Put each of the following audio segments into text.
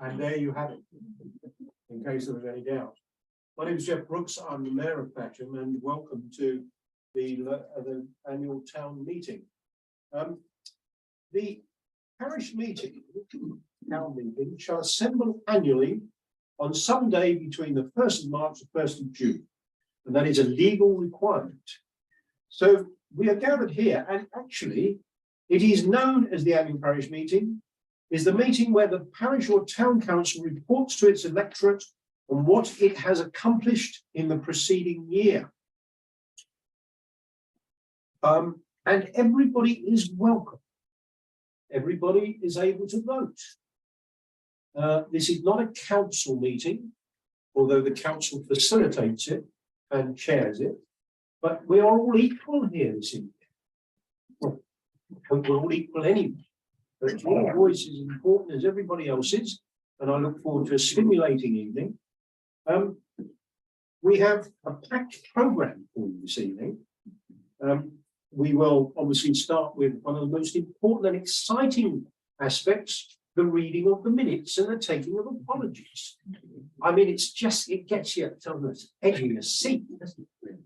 And there you have it, in case there was any doubt. My name is Jeff Brooks. I'm the Mayor of Thatcham, and welcome to the annual town meeting. The parish meeting, town meeting, shall assemble annually on some day between the 1st of March and 1st of June, and that is a legal requirement. So we are gathered here, and actually it is known as the annual parish meeting, is the meeting where the parish or town council reports to its electorate on what it has accomplished in the preceding year. And everybody is welcome. Everybody is able to vote. This is not a council meeting, although the council facilitates it and chairs it, but we are all equal here this evening. Well, we're all equal anyway, but your voice is as important as everybody else's, and I look forward to a stimulating evening. We have a packed programme for you this evening. We will obviously start with one of the most important and exciting aspects, the reading of the minutes and the taking of apologies. I mean, it's just, it gets you on the edge of your seat, doesn't it?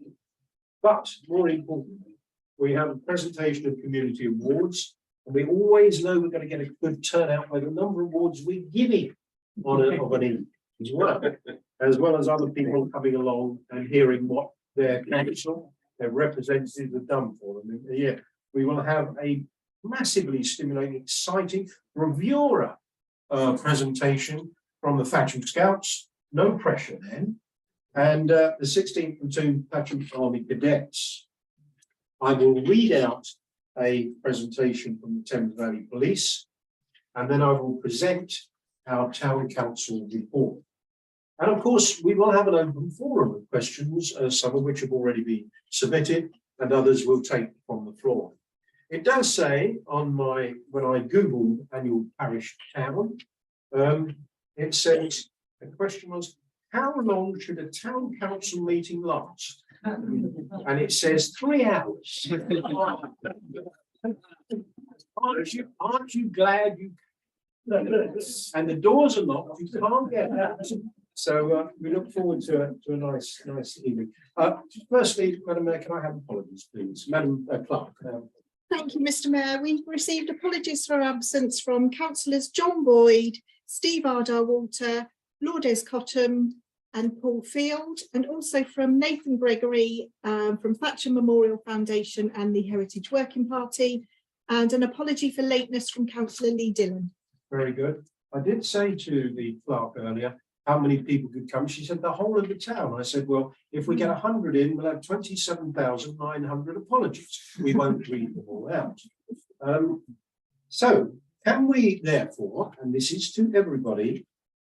But more importantly, we have a presentation of community awards, and we always know we're going to get a good turnout by the number of awards we're giving on an evening as well as other people coming along and hearing what their council, their representatives have done for them. Yeah, we will have a massively stimulating, exciting reviewer presentation from the Thatcham Scouts, no pressure then, and the 16th Platoon Thatcham Army Cadets. I will read out a presentation from the Thames Valley Police, and then I will present our Town Council report. And of course, we will have an open forum of questions, some of which have already been submitted, and others will take from the floor. It does say on my, when I Googled annual parish town, it says, the question was, how long should a town council meeting last? And it says 3 hours. Aren't you glad you? And the doors are locked, you can't get out. So we look forward to a nice evening. Firstly, Madam Mayor, can I have apologies, please? Madam Clerk. Thank you, Mr. Mayor. We've received apologies for absence from councillors John Boyd, Steve Ardar-Walter, Lourdes Cottam and Paul Field, and also from Nathan Gregory from Thatcham Memorial Foundation and the Heritage Working Party, and an apology for lateness from Councillor Lee Dillon. Very good. I did say to the clerk earlier how many people could come. She said the whole of the town. I said, well, if we get 100 in, we'll have 27,900 apologies. We won't read them all out. So can we therefore, and this is to everybody,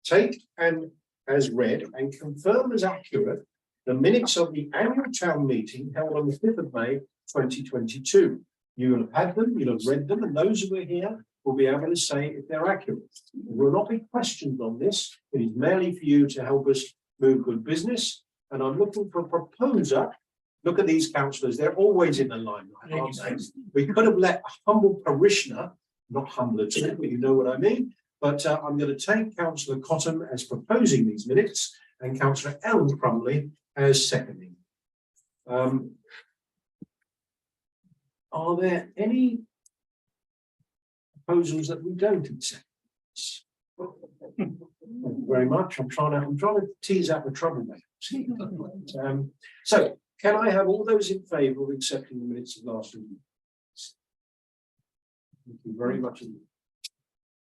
take and as read and confirm as accurate the minutes of the annual town meeting held on the 5th of May 2022. You will have had them, you'll have read them, and those who are here will be able to say if they're accurate. There will not be questions on this. It is merely for you to help us move good business. And I'm looking for a proposer. Look at these councillors, they're always in the limelight, aren't they? We could have let a humble parishioner, not humble at all, but you know what I mean. But I'm going to take Councillor Cottam as proposing these minutes and Councillor Ellen Crumley as seconding. Are there any proposals that we don't accept? Thank you very much. I'm trying to tease out the troublemakers. So can I have all those in favour of accepting the minutes of last week? Thank you very much.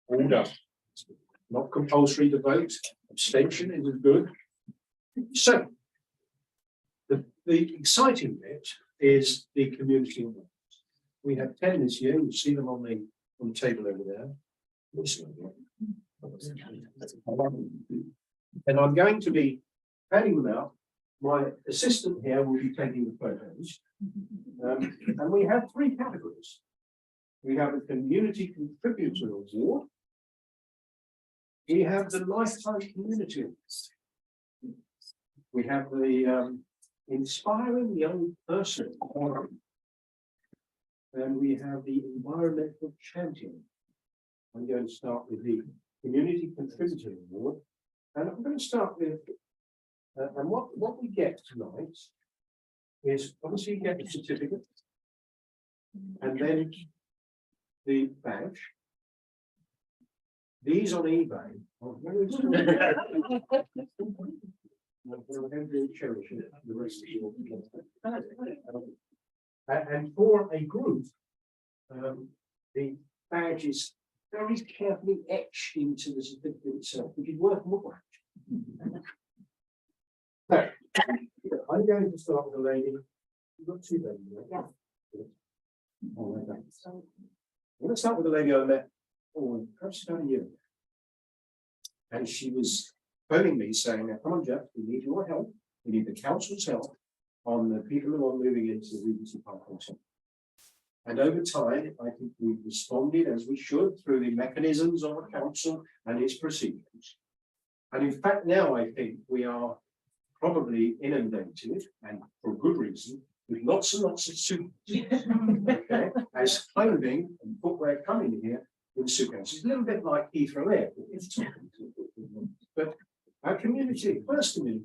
Order. Not compulsory to vote. Abstention is good. So the exciting bit is the community awards. We have 10 this year. You'll see them on the table over there. And I'm going to be handing them out. My assistant here will be taking the photos. And we have 3 categories. We have a community contributor award. We have the lifetime community award. We have the inspiring young person award. And we have the environmental champion. I'm going to start with the Community Contributor Award. And I'm going to start with, and what we get tonight is obviously you get the certificate and then the badge. These on eBay. I'm going to cherish it the rest of your and for a group, the badge is very carefully etched into the certificate itself, which is worth more. So, I'm going to start with a lady. You've got two ladies, right? Yeah. Oh, okay. I'm going to start with a lady I met, perhaps about a year ago. And she was phoning me saying, come on, Jeff, we need your help. We need the council's help on the people who are moving into the Regency Park Hotel. And over time, I think we've responded as we should through the mechanisms of the council and its procedures. And in fact, now I think we are probably inundated, and for good reason, with lots and lots of suitcases. Okay, as clothing and footwear come in here in suitcases. It's a little bit like Heathrow Airport. But our first community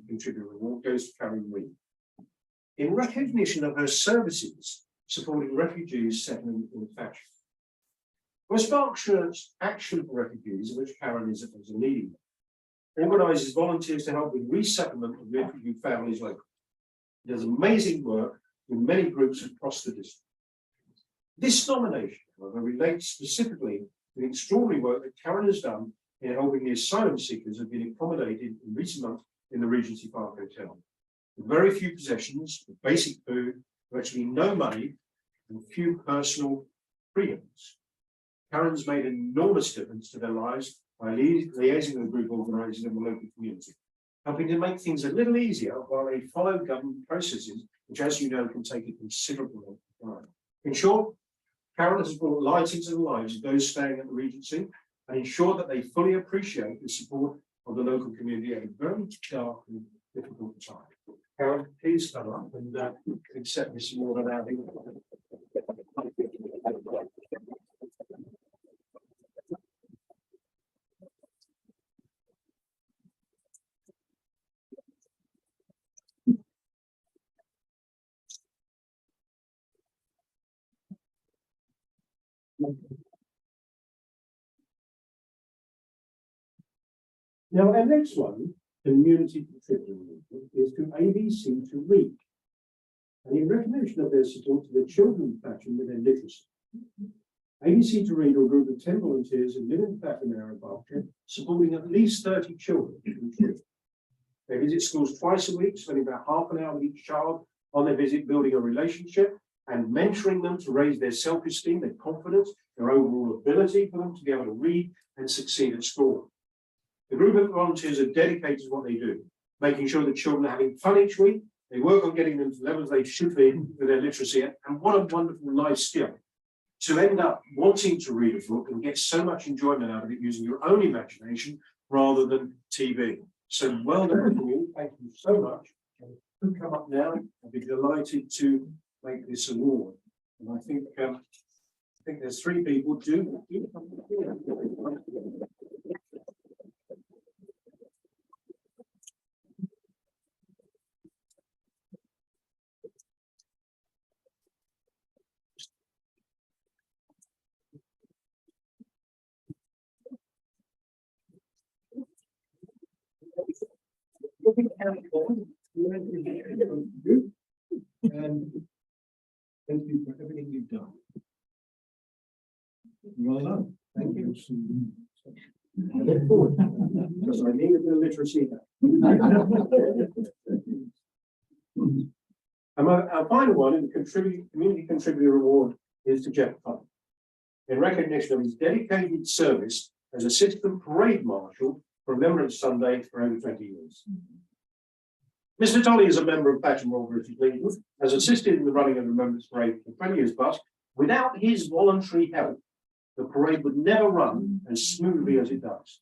contributor award goes to Karen Reed. In recognition of her services supporting refugees settling in Thatcham. West Berkshire's Action for Refugees, of which Karen is a leading, organises volunteers to help with resettlement of refugee families locally. It does amazing work with many groups across the district. This nomination, however, relates specifically to the extraordinary work that Karen has done in helping the asylum seekers who have been accommodated in recent months in the Regency Park Hotel. With very few possessions, with basic food, virtually no money, and few personal freedoms. Karen's made an enormous difference to their lives by liaising with the group organisers in the local community, helping to make things a little easier while they follow government processes, which, as you know, can take a considerable time. In short, Karen has brought light into the lives of those staying at the Regency and ensured that they fully appreciate the support of the local community at a very dark and difficult time. Karen, please come up and accept this award and having. Now, our next one, Community Contributor Award, is to ABC to Read. And in recognition of their support to the children of Thatcham with their literacy. ABC to Read are a group of 10 volunteers who live in the Thatcham area of Berkshire, supporting at least 30 children. They visit schools twice a week, spending about half an hour with each child on their visit, building a relationship and mentoring them to raise their self-esteem, their confidence, their overall ability for them to be able to read and succeed at school. The group of volunteers are dedicated to what they do, making sure that children are having fun each week. They work on getting them to levels they should be with their literacy, and what a wonderful life skill to end up wanting to read a book and get so much enjoyment out of it using your own imagination rather than TV. So well done to you. Thank you so much. You come up now. I'll be delighted to make this award. And I think there's 3 people do. And thank you for everything you've done. Well done. Thank you. I look forward because I need a bit of literacy now. And our final one in the Community Contributor Award is to Jeff Hunt in recognition of his dedicated service as Assistant Parade Marshal for Remembrance Sunday for over 20 years. Mr. Tolley is a member of Thatcham Royal British Legion, has assisted in the running of the Remembrance Parade for 20 years plus. Without his voluntary help, the parade would never run as smoothly as it does.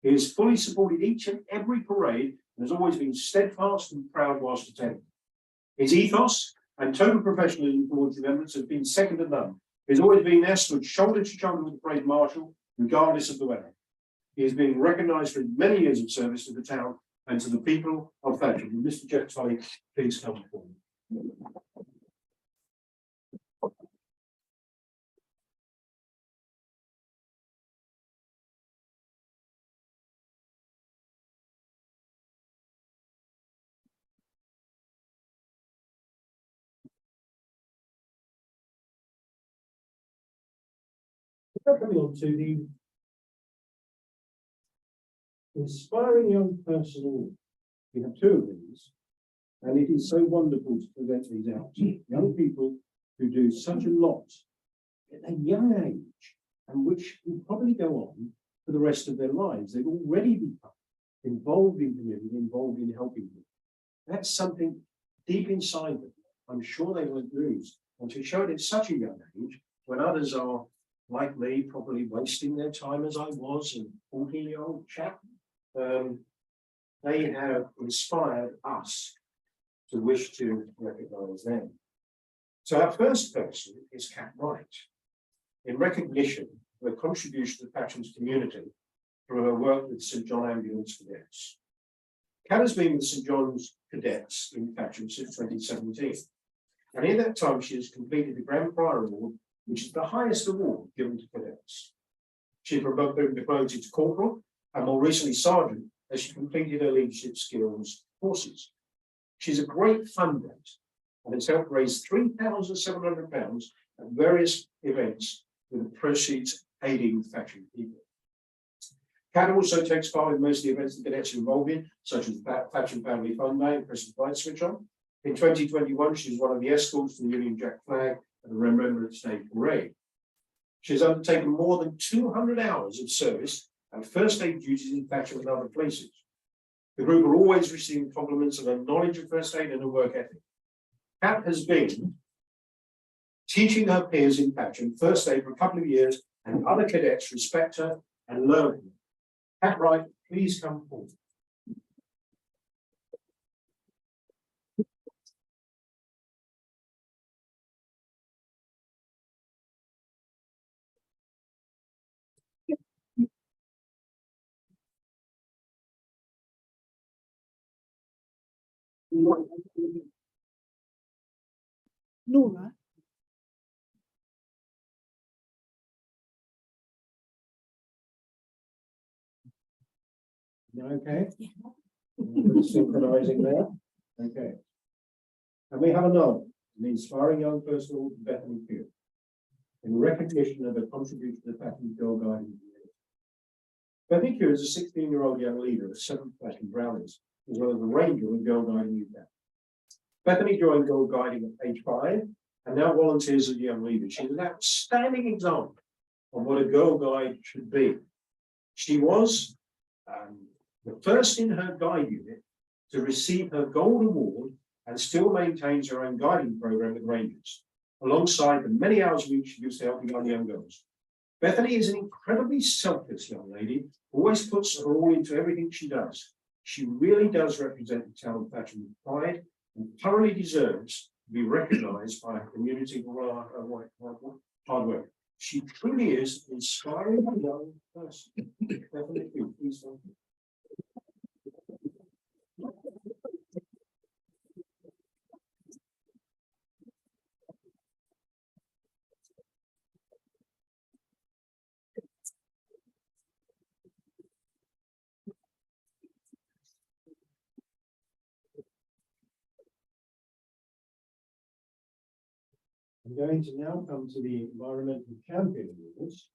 He has fully supported each and every parade and has always been steadfast and proud whilst attending. His ethos and total professionalism towards remembrance has been second to none. He's always been there, stood shoulder to shoulder with the parade marshal, regardless of the weather. He has been recognised for many years of service to the town and to the people of Thatcham. Mr. Jeff Tully, please come forward. Coming on to the inspiring young person award. We have two of these, and it is so wonderful to present these out to young people who do such a lot at a young age, and which will probably go on for the rest of their lives. They've already become involved in community, involved in helping them. That's something deep inside them. I'm sure they won't lose. And to show it at such a young age, when others are like me, probably wasting their time as I was, a 14-year-old chap, they have inspired us to wish to recognise them. So our first person is Cat Wright, in recognition of her contribution to Thatcham's community through her work with St John Ambulance Cadets. Cat has been with St John's Cadets in Thatcham since 2017, and in that time she has completed the Grand Prior Award, which is the highest award given to cadets. She been promoted to corporal and more recently sergeant as she completed her leadership skills courses. She's a great fundraiser and has helped raise £3,700 at various events with the proceeds aiding Thatcham people. Cat also takes part in most of the events the cadets are involved in, such as Thatcham Family Fun Day and Christmas Light Switch On. In 2021, she was one of the escorts to the Union Jack flag at the Remembrance Day Parade. She has undertaken more than 200 hours of service and first aid duties in Thatcham and other places. The group are always receiving compliments of her knowledge of first aid and her work ethic. Cat has been teaching her peers in Thatcham first aid for a couple of years, and other cadets respect her and learn from her. Cat Wright, please come forward. Laura. Okay. Synchronizing there. Okay. And we have another, an inspiring young person called Bethany Pugh, in recognition of her contribution to the Thatcham Girl Guiding community. Bethany Pugh is a 16-year-old young leader of 7th Thatcham Brownies, as well as a ranger with Girl Guiding UK. Bethany joined Girl Guiding at age 5 and now volunteers as a young leader. She's an outstanding example of what a Girl Guide should be. She was the first in her guide unit to receive her Gold Award and still maintains her own guiding program with Rangers, alongside the many hours a week she gives to helping young girls. Bethany is an incredibly selfless young lady, always puts her all into everything she does. She really does represent the town of Thatcham with pride and thoroughly deserves to be recognised by her community for her hard work. She truly is an inspiring young person. Bethany, please thank you. I'm going to now come to the Environmental Champion Awards.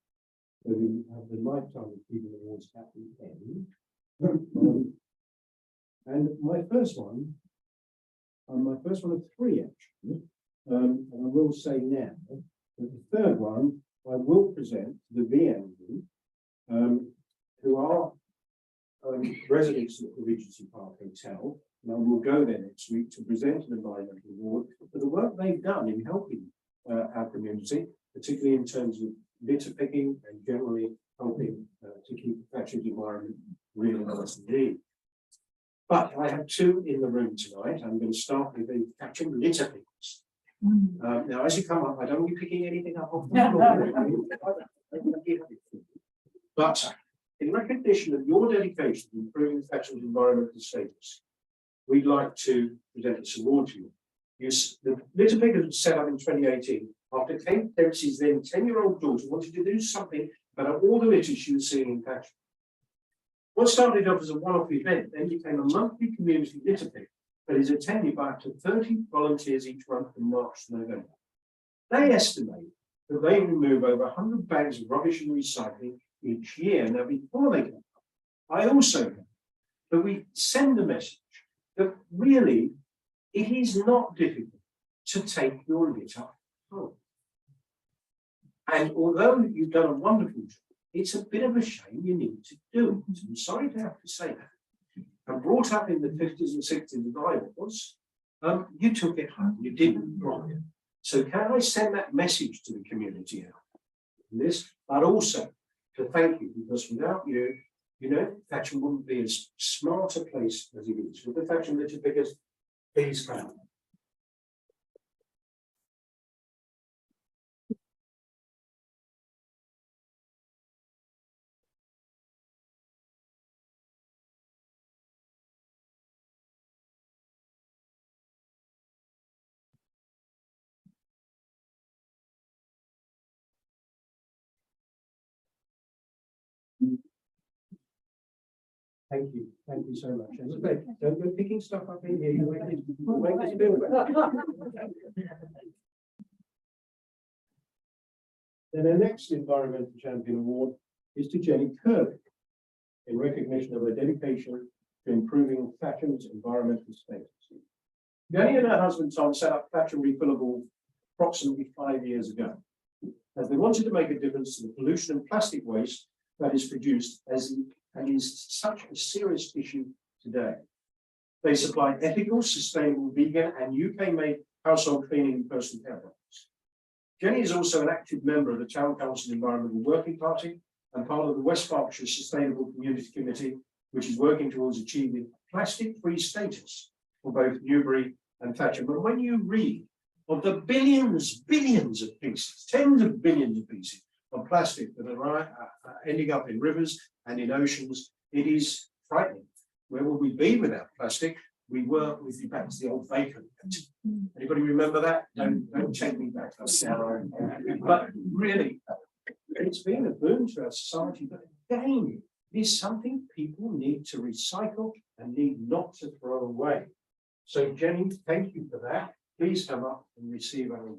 So we have the Lifetime Achievement Awards at the end. And my first one of three actually, and I will say now that the third one I will present to the VMD, who are residents of the Regency Park Hotel, and I will go there next week to present an environmental award for the work they've done in helping our community, particularly in terms of litter picking and generally helping to keep Thatcham's environment really nice indeed. But I have two in the room tonight. I'm going to start with the Thatcham litter pickers. Now, as you come up, I don't want you picking anything up off the floor. But In recognition of your dedication to improving Thatcham's environmental status, we'd like to present this award to you. The litter pickers was set up in 2018 after Kate Dempsey's then 10-year-old daughter wanted to do something about all the litter she was seeing in Thatcham. What started off as a one-off event then became a monthly community litter pick that is attended by up to 30 volunteers each month from March to November. They estimate that they remove over 100 bags of rubbish and recycling each year. Now, before they come, I also know that we send a message that really it is not difficult to take your litter home. And although you've done a wonderful job, it's a bit of a shame you need to do it. I'm sorry to have to say that. I'm brought up in the 50s and 60s as I was. You took it home, you didn't drive it. So can I send that message to the community out? This, but also to thank you, because without you, you know, Thatcham wouldn't be as smart a place as it is. With the Thatcham litter pickers, please come. Thank you so much. As I say, don't go picking stuff up in here. You make this feel better. Then our next Environmental Champion Award is to Jenny Kirby in recognition of her dedication to improving Thatcham's environmental status. Jenny and her husband Tom set up Thatcham Refillable approximately 5 years ago, as they wanted to make a difference to the pollution and plastic waste that is produced and is such a serious issue today. They supply ethical, sustainable, vegan and UK-made household cleaning and personal care products. Jenny is also an active member of the Town Council Environmental Working Party and part of the West Berkshire Sustainable Community Committee, which is working towards achieving plastic-free status for both Newbury and Thatcham. But when you read of the billions of pieces, tens of billions of pieces of plastic that are ending up in rivers and in oceans, it is frightening. Where will we be without plastic? We were with you back to the old bacon. Anybody remember that? Don't take me back. But really, it's been a boon to our society. But again, it is something people need to recycle and need not to throw away. So Jenny, thank you for that. Please come up and receive our award.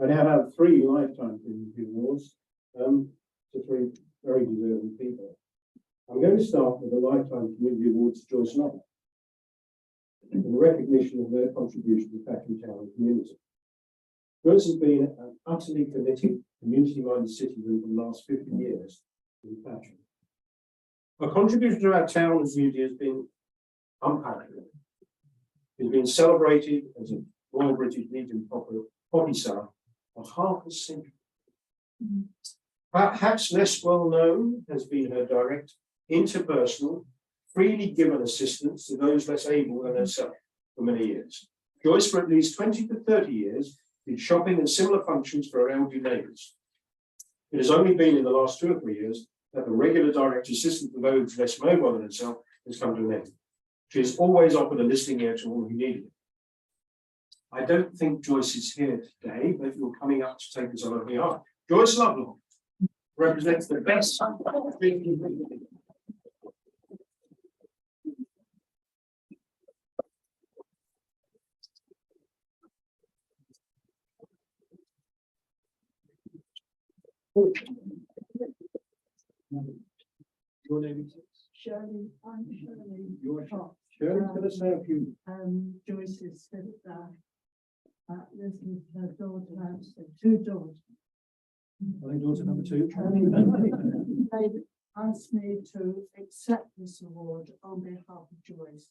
I now have 3 lifetime community awards to 3 very deserving people. I'm going to start with the lifetime community award to Joyce Lovell in recognition of their contribution to Thatcham Town and community. Joyce has been an utterly committed, community-minded citizen for the last 50 years in Thatcham. Her contribution to our town and community has been unparalleled. She's been celebrated as a Royal British Legion poppy seller for half a century. Perhaps less well known has been her direct, interpersonal, freely given assistance to those less able than herself for many years. Joyce, for at least 20 to 30 years, did shopping and similar functions for her elderly neighbours. It has only been in the last 2 or 3 years that the regular direct assistant for those less mobile than herself has come to an end. She has always offered a listening ear to all who needed it. I don't think Joyce is here today, but you're coming up to take us on her behalf. Joyce Lovell represents the best. Your name is Shirley, I'm Shirley. You're Shirley's going to say a few. Joyce is said that this is her daughter, has 2 daughters. Daughter number 2. They asked me to accept this award on behalf of Joyce.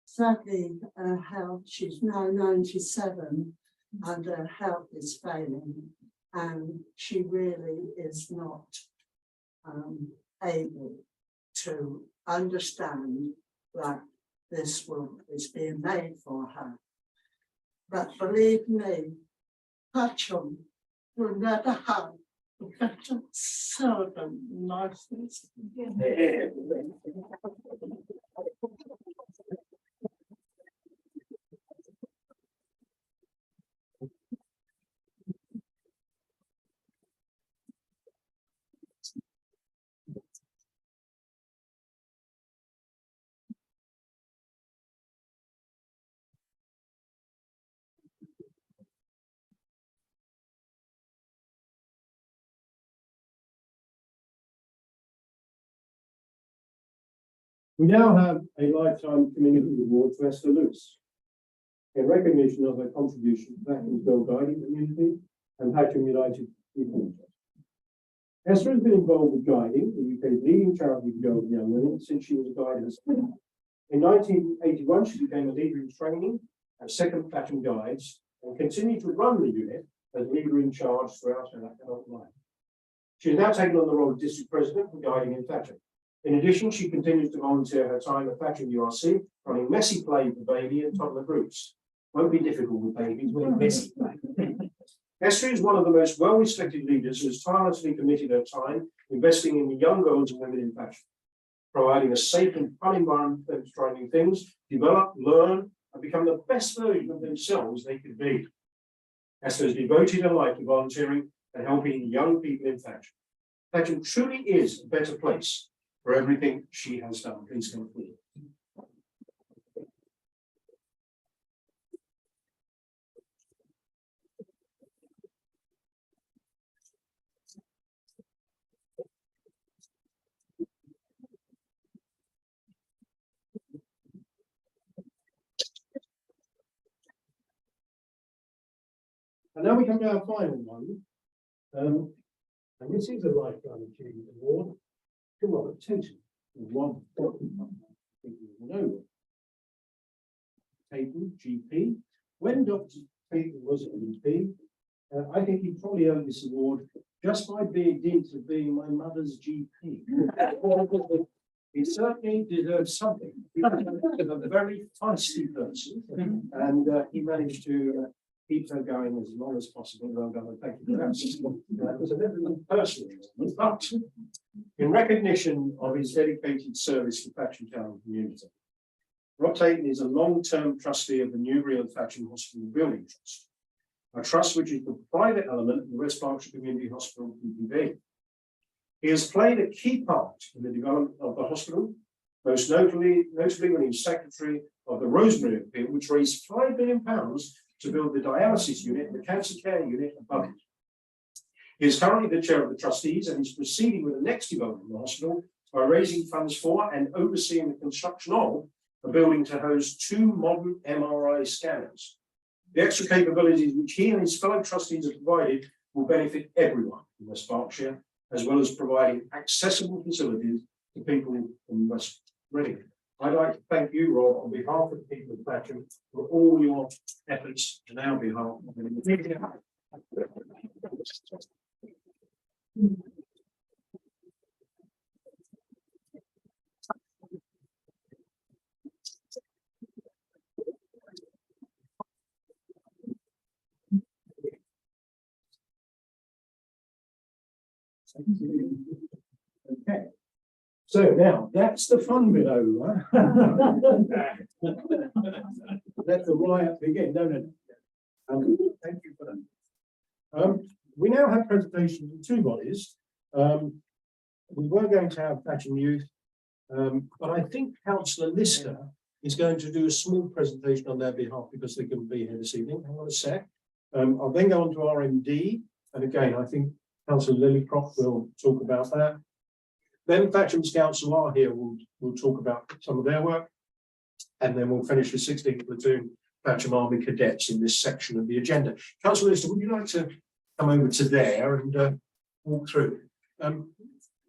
Sadly, her health, she's now 97, and her health is failing, and she really is not able to understand that this will is being made for her. But believe me, Thatcham will never have a better servant like this. We now have a Lifetime Community Award to Esther Lewis in recognition of her contribution to Thatcham's girl guiding community and Thatcham United Reform Trust. Esther has been involved with Guiding, the UK's leading charity for girls and young women, since she was a guide as a student. In 1981, she became a leader in training at Second Thatcham Guides and continued to run the unit as leader in charge throughout her adult life. She has now taken on the role of district president for Guiding in Thatcham. In addition, she continues to volunteer her time at Thatcham URC, running messy play for baby and toddler groups. Won't be difficult with babies, we're messy play. Esther is one of the most well-respected leaders who has tirelessly committed her time investing in the young girls and women in Thatcham, providing a safe and fun environment for them to try new things, develop, learn, and become the best version of themselves they could be. Esther has devoted her life to volunteering and helping young people in Thatcham. Thatcham truly is a better place for everything she has done. Please come forward. And now we come to our final one. And this is a Lifetime Achievement Award to Robert Tatum, one know Tatum, GP. When Dr. Tatum was a GP, I think he probably earned this award just by being dint of being my mother's GP. He certainly deserves something. He was a very feisty person, and he managed to keep her going as long as possible. Well done, thank you for that. It was a little personal, but in recognition of his dedicated service to Thatcham Town community, Rob Tatum is a long-term trustee of the Newbury and Thatcham Hospital Building Trust, a trust which is the private element of the West Berkshire Community Hospital PPB. He has played a key part in the development of the hospital, most notably when he was secretary of the Rosemary Appeal, which raised £5 million to build the dialysis unit and the cancer care unit above it. He is currently the chair of the trustees and is proceeding with the next development of the hospital by raising funds for and overseeing the construction of a building to house 2 modern MRI scanners. The extra capabilities which he and his fellow trustees have provided will benefit everyone in West Berkshire, as well as providing accessible facilities to people in West Reading. I'd like to thank you, Rob, on behalf of the people of Thatcham for all your efforts and our behalf. Okay. So now that's the fun bit over. Let the riot begin. No. Thank you for that. We now have presentations in 2 bodies. We were going to have Thatcham Youth, but I think Councillor Lister is going to do a small presentation on their behalf because they couldn't be here this evening. Hang on a sec. I'll then go on to RMD, and again, I think Councillor Lillycroft will talk about that. Then Thatcham Scouts who are here will talk about some of their work, and then we'll finish with 16th Platoon Thatcham Army Cadets in this section of the agenda. Councillor Lister, would you like to come over to there and walk through?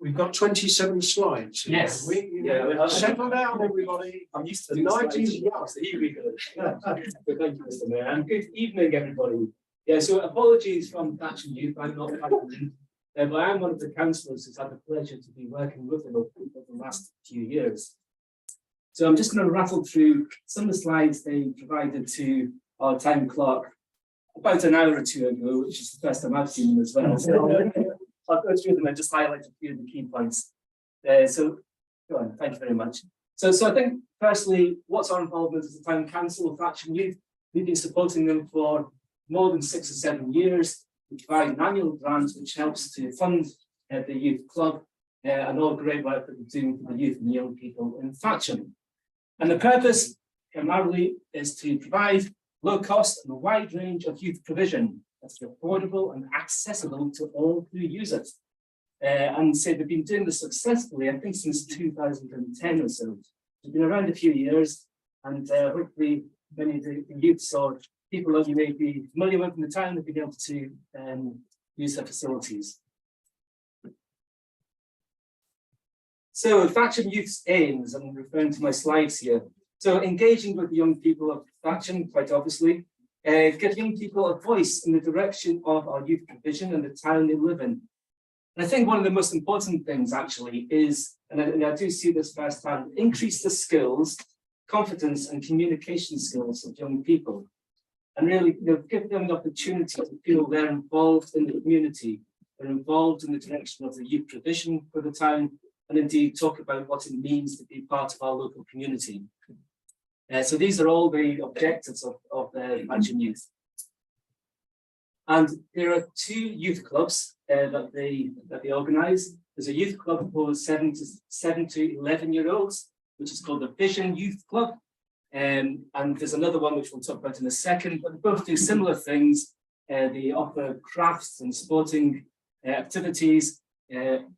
We've got 27 slides. Here. Yes. Yeah. Settle down, everybody. I'm used to The doing 90s slides. young. So here we go. Thank you, Mr. Mayor, and good evening, everybody. Yeah, so apologies from Thatcham Youth. I'm not Thatcham, but I am one of the councillors who's had the pleasure to be working with them over the last few years. So I'm just going to rattle through some of the slides they provided to our town clerk about an hour or two ago, which is the first time I've seen them as well. So I'll go through them and just highlight a few of the key points. So go on, thank you very much. So I think firstly, what's our involvement as a town council of Thatcham Youth? We've been supporting them for more than 6 or 7 years. We provide an annual grant which helps to fund the youth club and all the great work that we're doing for the youth and young people in Thatcham. And the purpose primarily is to provide low cost and a wide range of youth provision that's affordable and accessible to all who use it. And so they've been doing this successfully, I think, since 2010 or so. It's been around a few years, and hopefully many of the youths or people that you may be familiar with in the town have been able to use their facilities. So Thatcham Youth's aims, I'm referring to my slides here. So engaging with the young people of Thatcham, quite obviously, give young people a voice in the direction of our youth provision and the town they live in. And I think one of the most important things actually is, and I do see this firsthand, increase the skills, confidence and communication skills of young people. And really, give them the opportunity to feel they're involved in the community, they're involved in the direction of the youth provision for the town, and indeed talk about what it means to be part of our local community. So these are all the objectives of the Thatcham Youth. And there are 2 youth clubs that they organise. There's a youth club for 7 to 11-year-olds, which is called the Vision Youth Club. And there's another one which we'll talk about in a second, but both do similar things. They offer crafts and sporting activities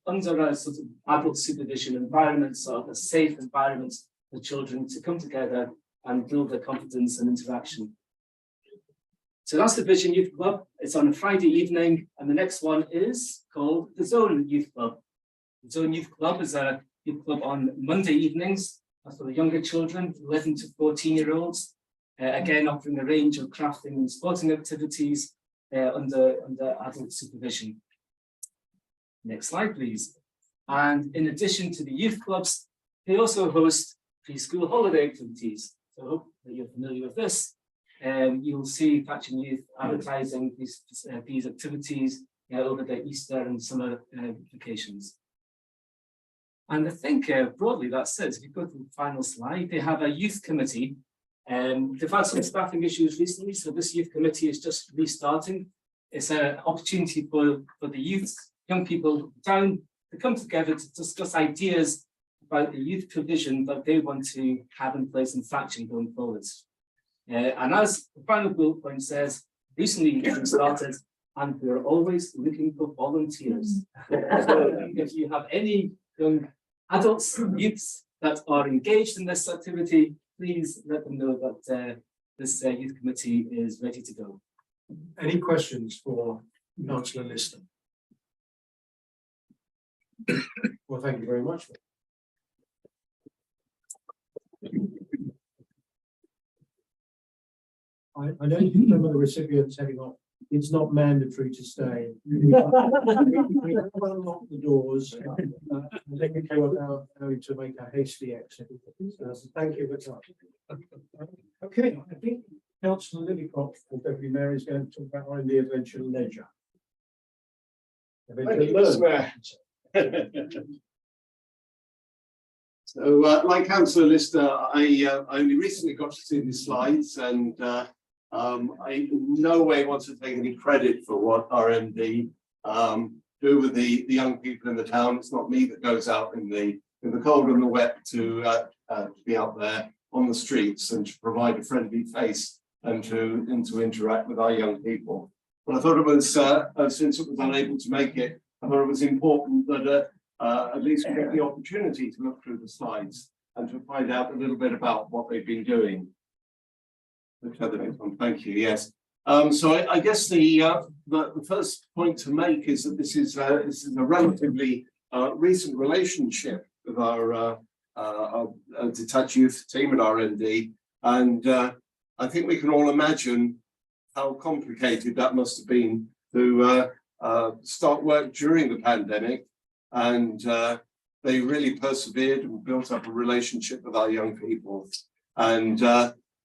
under a sort of adult supervision environment, sort of a safe environment for children to come together and build their confidence and interaction. So that's the Vision Youth Club. It's on a Friday evening, and the next one is called the Zone Youth Club. The Zone Youth Club is a youth club on Monday evenings for the younger children, 11 to 14-year-olds. Again, offering a range of crafting and sporting activities under adult supervision. Next slide, please. And in addition to the youth clubs, they also host preschool holiday activities. So I hope that you're familiar with this. You'll see Thatcham Youth advertising these activities over the Easter and summer vacations. And I think broadly that's it. If you go to the final slide, they have a youth committee. They've had some staffing issues recently, so this youth committee is just restarting. It's an opportunity for the youth, young people of the town, to come together to discuss ideas about the youth provision that they want to have in place in Thatcham going forwards. And as the final bullet point says, recently started, and we're always looking for volunteers. So if you have any young adults, youths that are engaged in this activity, please let them know that this youth committee is ready to go. Any questions for Councillor Lister? Well, thank you very much. I know some of the recipients heading off. It's not mandatory to stay. We have unlocked the doors. I think we came about having to make a hasty exit. So thank you very much. Okay, I think Councillor Lillycrop, or Deputy Mayor, is going to talk about R&D Adventure Leisure. So, like Councillor Lister, I only recently got to see the slides, and I in no way want to take any credit for what RMD do with the young people in the town. It's not me that goes out in the cold and the wet to be out there on the streets and to provide a friendly face and to interact with our young people. But I thought it was, since it was unable to make it, I thought it was important that at least we get the opportunity to look through the slides and to find out a little bit about what they've been doing. Thank you. Yes. So I guess the first point to make is that this is a relatively recent relationship with our detached youth team at RND, and I think we can all imagine how complicated that must have been to start work during the pandemic, and they really persevered and built up a relationship with our young people. And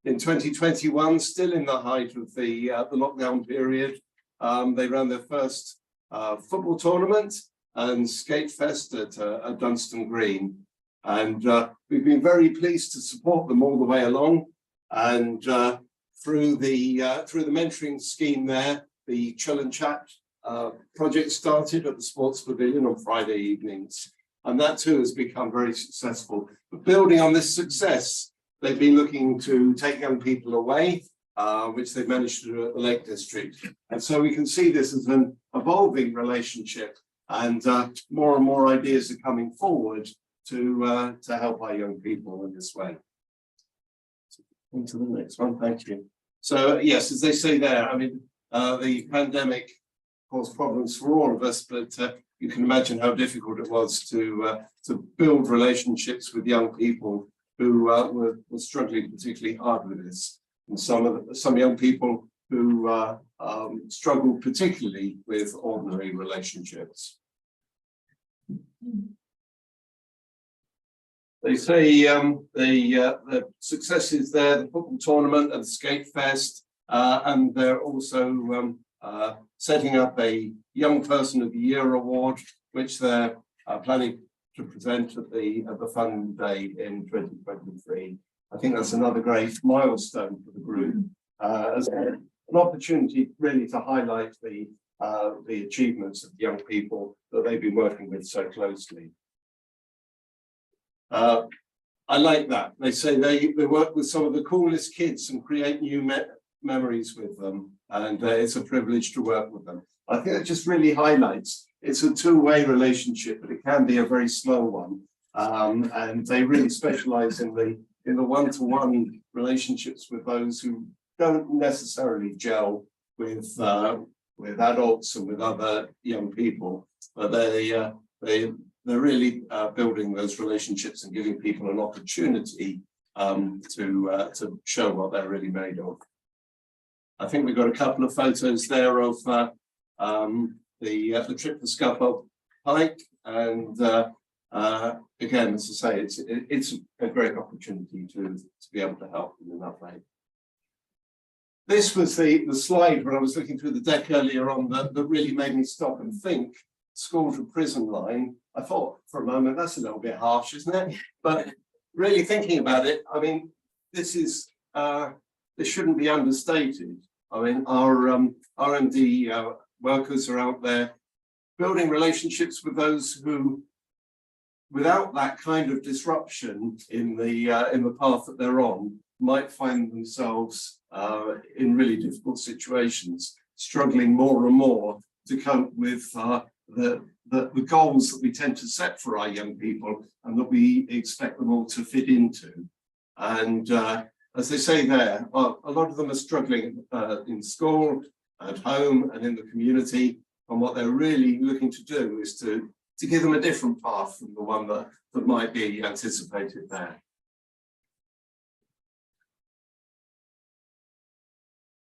in 2021, still in the height of the lockdown period, they ran their first football tournament and skate fest at Dunstan Green. And we've been very pleased to support them all the way along. And through the mentoring scheme there, the Chill and Chat project started at the Sports Pavilion on Friday evenings. And that too has become very successful. But building on this success, they've been looking to take young people away, which they've managed to do at the Lake District. And so we can see this as an evolving relationship, and more ideas are coming forward to help our young people in this way. On to the next one, thank you. So yes, as they say there, I mean, the pandemic caused problems for all of us, but you can imagine how difficult it was to build relationships with young people who were struggling particularly hard with this, and some young people who struggled particularly with ordinary relationships. They say the successes there, the football tournament and the skate fest, and they're also setting up a Young Person of the Year award, which they're planning to present at the Fun Day in 2023. I think that's another great milestone for the group, as an opportunity really to highlight the achievements of the young people that they've been working with so closely. I like that. They say they work with some of the coolest kids and create new memories with them, and it's a privilege to work with them. I think it just really highlights it's a two-way relationship, but it can be a very slow one, and they really specialize in the one-to-one relationships with those who don't necessarily gel with adults and with other young people, but they're really building those relationships and giving people an opportunity to show what they're really made of. I think we've got a couple of photos there of the trip to Scupper hike, and again, as I say, it's a great opportunity to be able to help them in that way. This was the slide when I was looking through the deck earlier on that really made me stop and think. School to prison line. I thought for a moment that's a little bit harsh, isn't it? But really thinking about it, I mean, this shouldn't be understated. I mean, our RMD workers are out there building relationships with those who, without that kind of disruption in the path that they're on, might find themselves in really difficult situations, struggling more and more to cope with the goals that we tend to set for our young people and that we expect them all to fit into. And as they say there, a lot of them are struggling in school, at home and in the community. And what they're really looking to do is to give them a different path from the one that might be anticipated there.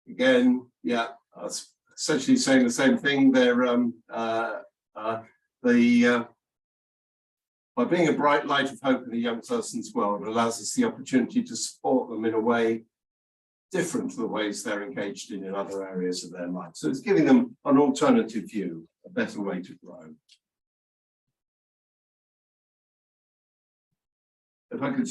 Again, yeah, essentially saying the same thing. They're by being a bright light of hope in a young person's world, allows us the opportunity to support them in a way different to the ways they're engaged in other areas of their life. So it's giving them an alternative view, a better way to grow. If I could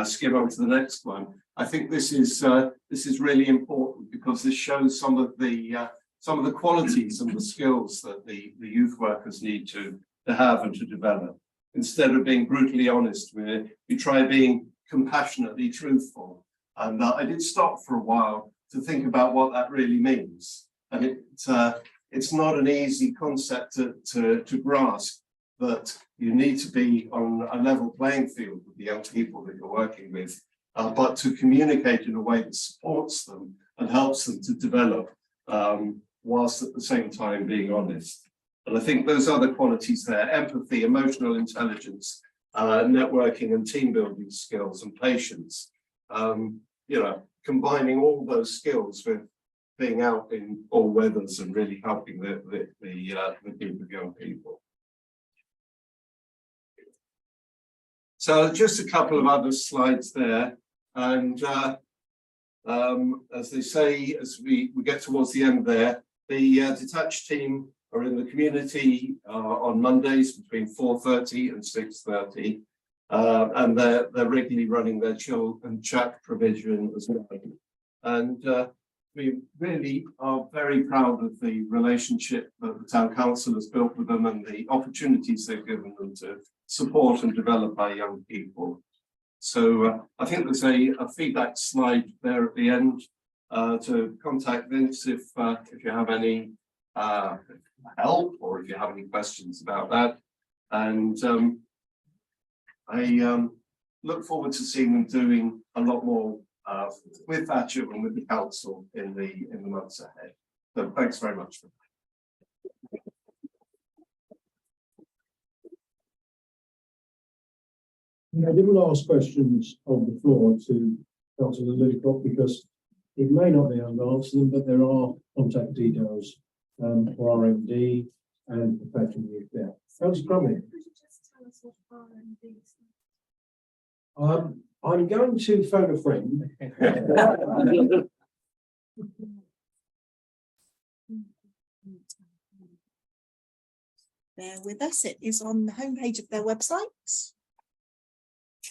skip on to the next one, I think this is really important because this shows some of the qualities and the skills that the youth workers need to have and to develop. Instead of being brutally honest, we try being compassionately truthful. And I did stop for a while to think about what that really means. And it's not an easy concept to grasp, that you need to be on a level playing field with the young people that you're working with, but to communicate in a way that supports them and helps them to develop, whilst at the same time being honest. And I think those other qualities there, empathy, emotional intelligence, networking and team building skills and patience, combining all those skills with being out in all weathers and really helping the group of young people. So just a couple of other slides there. And as they say, as we get towards the end there, the detached team are in the community on Mondays between 4:30 and 6:30. And they're regularly running their chill and chat provision as well. And we really are very proud of the relationship that the town council has built with them and the opportunities they've given them to support and develop our young people. So I think there's a feedback slide there at the end to contact Vince if you have any help or if you have any questions about that. And I look forward to seeing them doing a lot more with Thatcham and with the council in the months ahead. So thanks very much for that. I didn't ask questions on the floor to Councillor Lillicott because it may not be able to answer them, but there are contact details for our MD and the Thatcham Youth there. Councillor Crumley. Could you just tell us what RMD is? I'm going to phone a friend. Bear with us, it is on the homepage of their website.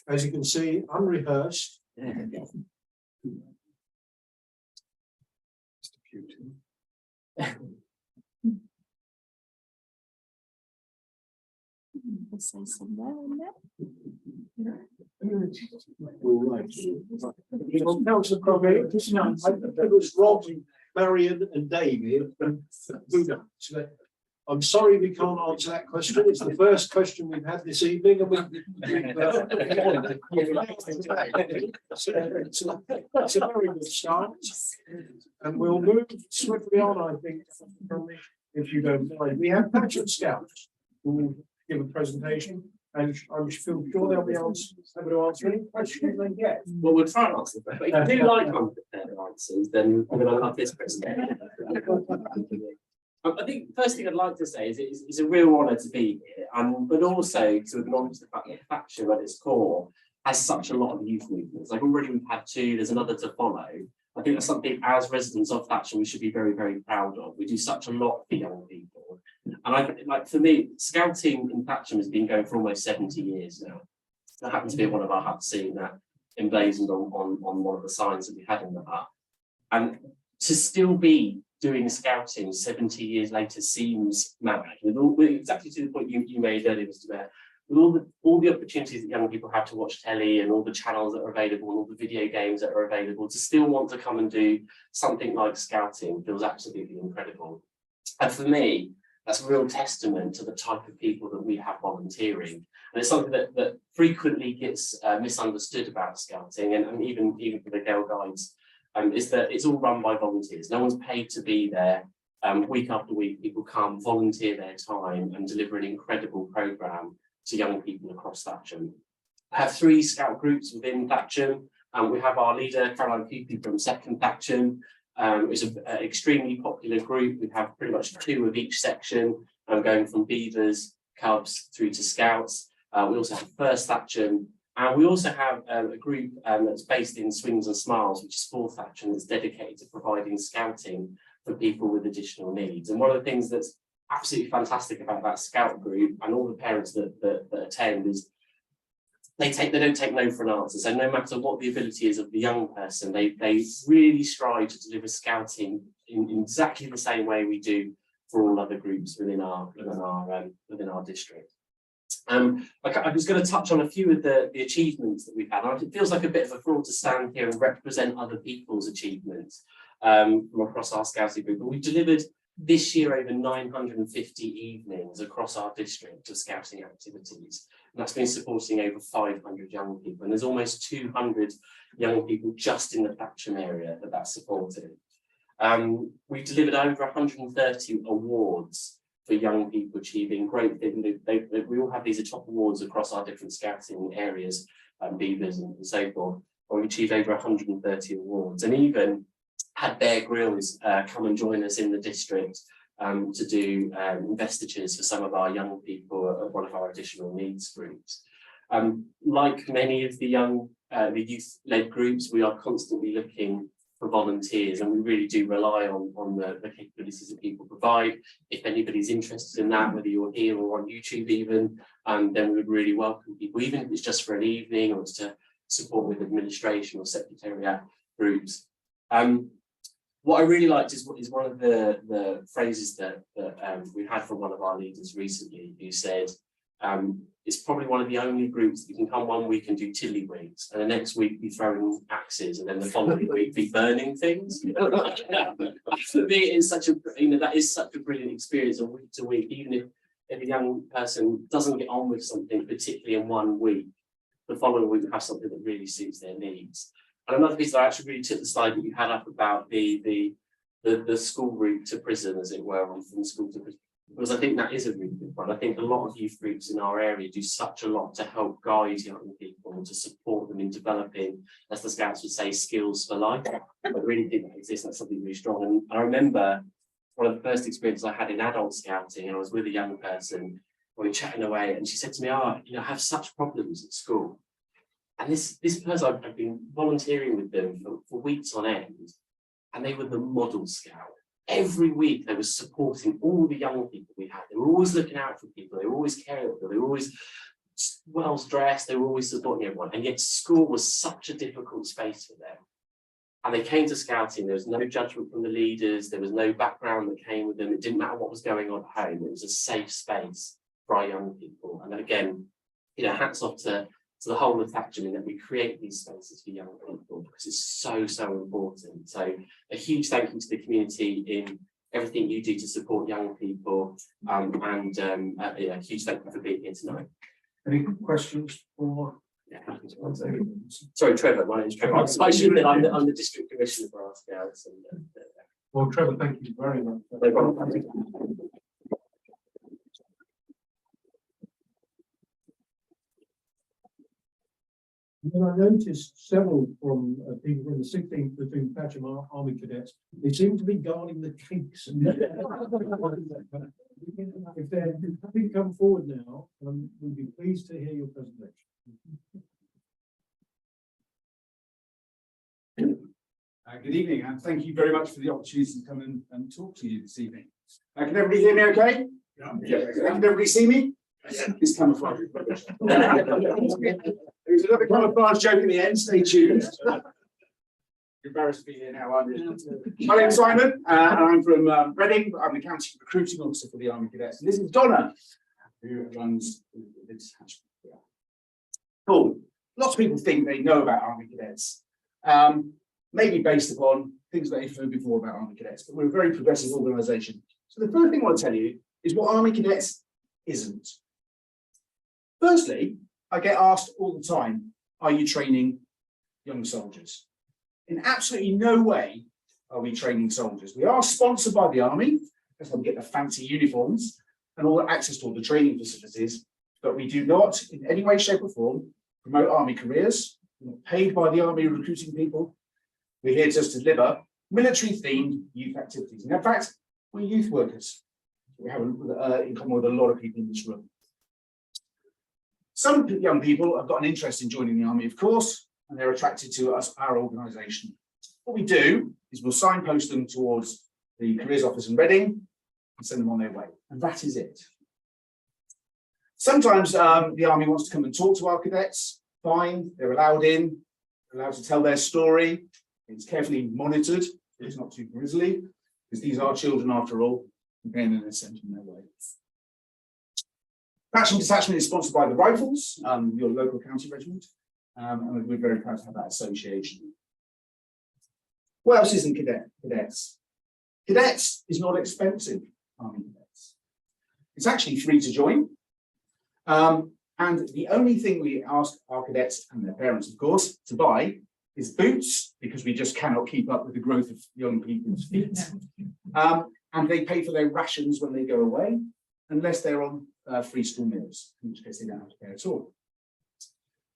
As you can see, unrehearsed. We'll say somewhere in there. All right. Councillor Crumley, it was Rob, Marion and David. I'm sorry we can't answer that question. It's the first question we've had this evening, and it's a very good start. And we'll move swiftly on, I think, if you don't mind. We have Thatcham Scouts who will give a presentation, and I'm sure they'll be able to answer any questions they get. Well, we'll try and answer them, but if you do like unprepared answers, then I'm going to love this presentation. I think the first thing I'd like to say is it's a real honour to be here, but also to acknowledge the fact that Thatcham at its core has such a lot of youth movements. Like already we've had two, there's another to follow. I think that's something as residents of Thatcham we should be very, very proud of. We do such a lot for young people. And like for me, scouting in Thatcham has been going for almost 70 years now. That happened to be one of our huts, seeing that emblazoned on one of the signs that we had in the hut. And to still be doing scouting 70 years later seems mad. Exactly to the point you made earlier, Mr. Mayor, with all the opportunities that young people have to watch telly and all the channels that are available and all the video games that are available, to still want to come and do something like scouting feels absolutely incredible. And for me, that's a real testament to the type of people that we have volunteering. And it's something that frequently gets misunderstood about scouting, and even for the Girl Guides, is that it's all run by volunteers. No one's paid to be there. Week after week, people come, volunteer their time and deliver an incredible programme to young people across Thatcham. I have 3 scout groups within Thatcham. We have our leader, Caroline Peepy from 2nd Thatcham. It's an extremely popular group. We have pretty much 2 of each section, going from beavers, cubs through to scouts. We also have 1st Thatcham. And we also have a group that's based in Swings and Smiles, which is 4th Thatcham, that's dedicated to providing scouting for people with additional needs. And one of the things that's absolutely fantastic about that scout group and all the parents that attend is they don't take no for an answer. So no matter what the ability is of the young person, they really strive to deliver scouting in exactly the same way we do for all other groups within our district. I was going to touch on a few of the achievements that we've had. It feels like a bit of a fraud to stand here and represent other people's achievements from across our scouting group, but we've delivered this year over 950 evenings across our district of scouting activities, and that's been supporting over 500 young people, and there's almost 200 young people just in the Thatcham area that's supported. We've delivered over 130 awards young people achieving great things. We all have these top awards across our different scouting areas, beavers and so forth. We've achieved over 130 awards, and even had Bear Grylls come and join us in the district to do investitures for some of our young people at one of our additional needs groups. Like many of the youth-led groups, we are constantly looking for volunteers, and we really do rely on the capabilities that people provide. If anybody's interested in that, whether you're here or on YouTube even, then we would really welcome people, even if it's just for an evening or it's to support with administration or secretariat groups. What I really liked is one of the phrases that we had from one of our leaders recently, who said, it's probably one of the only groups that you can come one week and do tiddlywinks, and the next week be throwing axes, and then the following week be burning things. For me, it's such a, that is such a brilliant experience of week to week, even if a young person doesn't get on with something, particularly in 1 week, the following week have something that really suits their needs. And another piece that I actually really took the slide that you had up about the school route to prison, as it were, from school to prison, because I think that is a really good one. I think a lot of youth groups in our area do such a lot to help guide young people and to support them in developing, as the Scouts would say, skills for life. I really think that exists. That's something really strong. And I remember one of the first experiences I had in adult scouting, and I was with a young person, we were chatting away, and she said to me, I have such problems at school. And this person, I've been volunteering with them for weeks on end, and they were the model scout. Every week they were supporting all the young people we had. They were always looking out for people. They were always caring for them. They were always well dressed. They were always supporting everyone. And yet school was such a difficult space for them. And they came to scouting. There was no judgment from the leaders. There was no background that came with them. It didn't matter what was going on at home. It was a safe space for our young people. And then again, hats off to the whole of Thatcham in that we create these spaces for young people, because it's so important. So a huge thank you to the community in everything you do to support young people, and a huge thank you for being here tonight. Any questions for? Yeah. Sorry, Trevor. My name is Trevor. I should have been. I'm the district commissioner for our Scouts. Well, Trevor, thank you very much. No problem. And I noticed several from people from the 16th Platoon Thatcham Army Cadets. They seem to be guarding the cakes. If they're happy to come forward now, we'll be pleased to hear your presentation. Good evening, and thank you very much for the opportunity to come and talk to you this evening. Can everybody hear me okay? Yeah. Can everybody see me? Yeah. It's camouflage. There's another camouflage joke in the end, stay tuned. You're embarrassed to be here now, aren't you? My name's Simon, and I'm from Reading. I'm the county recruiting officer for the Army Cadets. And this is Donna, who runs the detachment. Cool. Lots of people think they know about Army Cadets. Maybe based upon things that they've heard before about Army Cadets, but we're a very progressive organisation. So the first thing I want to tell you is what Army Cadets isn't. Firstly, I get asked all the time, are you training young soldiers? In absolutely no way are we training soldiers. We are sponsored by the Army, that's why we get the fancy uniforms and all the access to all the training facilities, but we do not in any way, shape or form promote Army careers. We're not paid by the Army recruiting people. We're here just to deliver military-themed youth activities. And in fact, we're youth workers. We have in common with a lot of people in this room. Some young people have got an interest in joining the Army, of course, and they're attracted to us, our organisation. What we do is we'll signpost them towards the careers office in Reading and send them on their way. And that is it. Sometimes the Army wants to come and talk to our cadets. Fine, they're allowed in, they're allowed to tell their story. It's carefully monitored, so it's not too grisly, because these are children after all, and then they're sent on their way. Thatcham Detachment is sponsored by the Rifles, your local county regiment, and we're very proud to have that association. What else isn't cadets? Cadets is not expensive, Army Cadets. It's actually free to join. And the only thing we ask our cadets and their parents, of course, to buy is boots, because we just cannot keep up with the growth of young people's feet. And they pay for their rations when they go away. unless they're on free school meals, in which case they don't have to pay at all.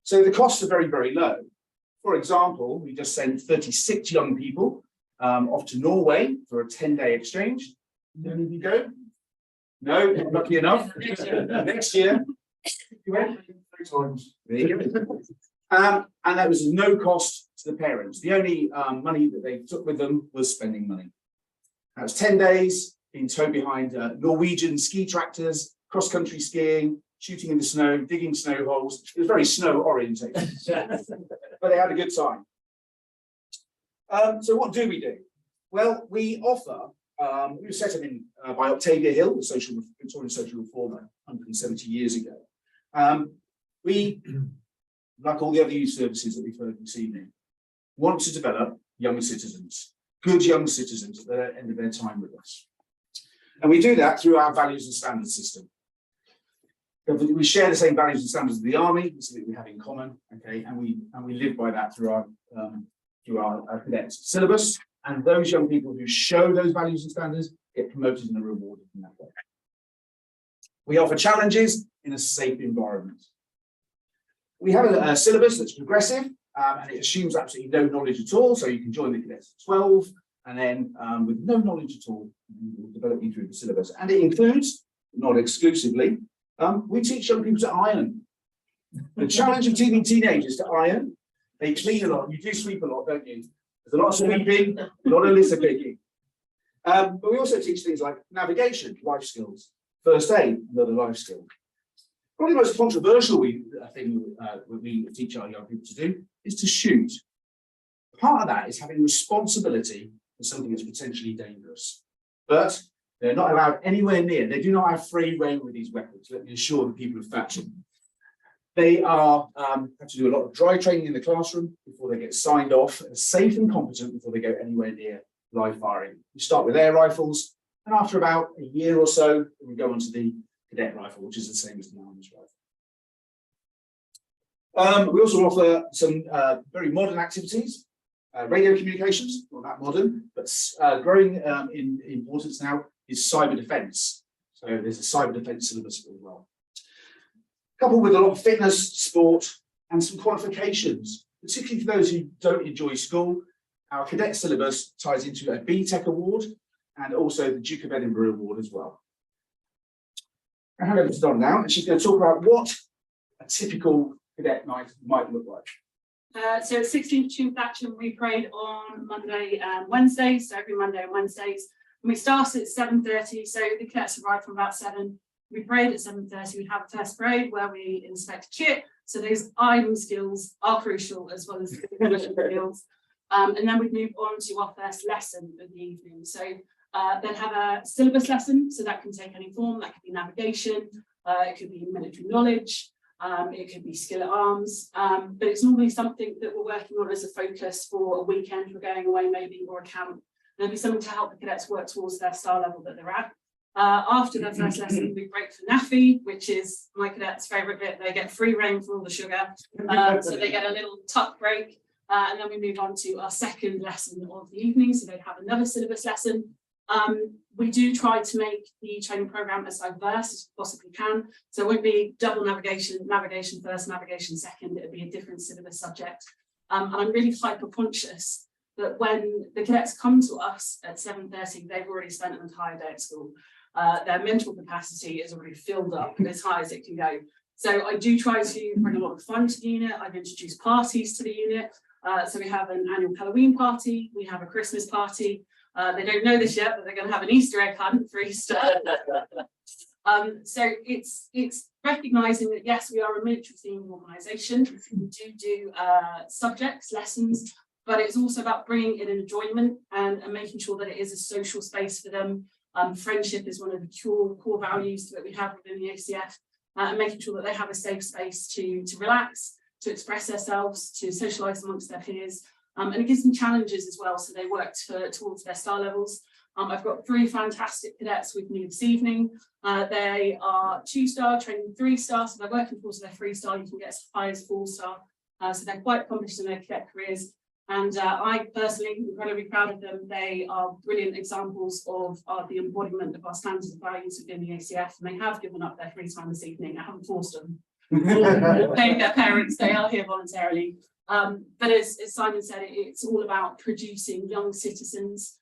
So the costs are very, very low. For example, we just sent 36 young people off to Norway for a 10-day exchange. Did any of you go? No, not lucky enough. Next year. You went 3 times. There you go. And that was no cost to the parents. The only money that they took with them was spending money. That was 10 days being towed behind Norwegian ski tractors, cross-country skiing, shooting in the snow, digging snow holes. It was very snow orientated, but they had a good time. So what do we do? Well, we offer, we were set up in by Octavia Hill, the Victorian social reformer 170 years ago. We, like all the other youth services that we've heard this evening, want to develop young citizens, good young citizens at the end of their time with us. And we do that through our values and standards system. We share the same values and standards of the army, something we have in common, okay, and we live by that through our cadets syllabus. And those young people who show those values and standards get promoted and are rewarded in that way. We offer challenges in a safe environment. We have a syllabus that's progressive, and it assumes absolutely no knowledge at all. So you can join the cadets at 12, and then with no knowledge at all, we'll develop you through the syllabus. And it includes, not exclusively, we teach young people to iron. The challenge of teaching teenagers to iron, they clean a lot. You do sweep a lot, don't you? There's a lot of sweeping, a lot of litter picking. But we also teach things like navigation, life skills, first aid, another life skill. Probably the most controversial thing we teach our young people to do is to shoot. Part of that is having responsibility for something that's potentially dangerous. But they're not allowed anywhere near. They do not have free rein with these weapons. Let me assure the people of Thatcham. They have to do a lot of dry training in the classroom before they get signed off as safe and competent before they go anywhere near live firing. We start with air rifles, and after about a year or so, we go on to the cadet rifle, which is the same as the army's rifle. We also offer some very modern activities. Radio communications, not that modern, but growing in importance now is cyber defense. So there's a cyber defense syllabus as well. Coupled with a lot of fitness, sport, and some qualifications, particularly for those who don't enjoy school. Our cadet syllabus ties into a BTEC award and also the Duke of Edinburgh award as well. I'll hand over to Donna now, and she's going to talk about what a typical cadet night might look like. So at 16th Platoon Thatcham, we parade on Monday and Wednesdays, so every Monday and Wednesdays. And we start at 7:30, so the cadets arrive from about 7. We parade at 7:30, we have a first parade where we inspect kit. So those iron skills are crucial as well as the skills. And then we move on to our first lesson of the evening. So then have a syllabus lesson, so that can take any form, that could be navigation, it could be military knowledge, it could be skill at arms, but it's normally something that we're working on as a focus for a weekend, we're going away maybe, or a camp. There'll be something to help the cadets work towards their star level that they're at. After their first lesson, we break for naffy, which is my cadets' favourite bit. They get free rein for all the sugar, so they get a little tuck break, and then we move on to our second lesson of the evening, so they have another syllabus lesson. We do try to make the training programme as diverse as we possibly can, so it won't be double navigation, navigation first, navigation second, it'll be a different syllabus subject. And I'm really hyper conscious that when the cadets come to us at 7:30, they've already spent an entire day at school. Their mental capacity is already filled up as high as it can go. So I do try to bring a lot of fun to the unit. I've introduced parties to the unit. So we have an annual Halloween party, we have a Christmas party. They don't know this yet, but they're going to have an Easter egg hunt for Easter. So it's recognising that, yes, we are a military themed organisation. We do subjects, lessons, but it's also about bringing in enjoyment and making sure that it is a social space for them. Friendship is one of the core values that we have within the ACF, and making sure that they have a safe space to relax, to express themselves, to socialise amongst their peers, and it gives them challenges as well, so they work towards their star levels. I've got 3 fantastic cadets with me this evening. They are 2-star, training 3-star, so they're working towards their 3-star. You can get as high as 4-star, so they're quite accomplished in their cadet careers. And I personally am incredibly proud of them. They are brilliant examples of the embodiment of our standards and values within the ACF, and they have given up their free time this evening. I haven't forced them or paying their parents. They are here voluntarily. But as Simon said, it's all about producing young citizens.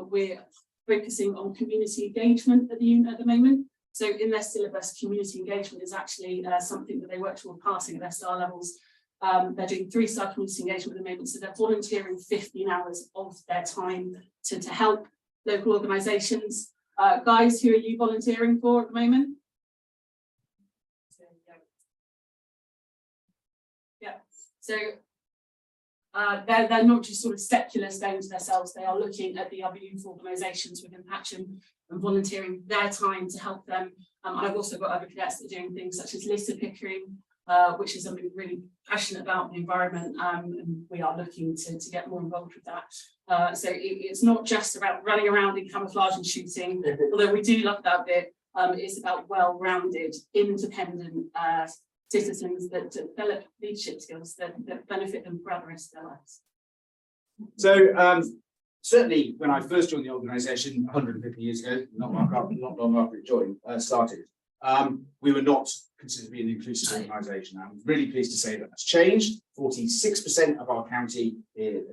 We're focusing on community engagement at the unit at the moment. So in their syllabus, community engagement is actually something that they work toward passing at their STAR levels. They're doing 3-star community engagement at the moment, so they're volunteering 15 hours of their time to help local organisations. Guys, who are you volunteering for at the moment? Yeah, so they're not just sort of secular staying to themselves, they are looking at the other youth organisations within Thatcham and volunteering their time to help them. And I've also got other cadets that are doing things such as litter pickering, which is something really passionate about the environment, and we are looking to get more involved with that. So it's not just about running around in camouflage and shooting, although we do love that bit. It's about well-rounded, independent citizens that develop leadership skills that benefit them for the rest of their lives. So certainly when I first joined the organisation 150 years ago, not long after it started, we were not considered to be an inclusive organisation. I'm really pleased to say that that's changed. 46% of our county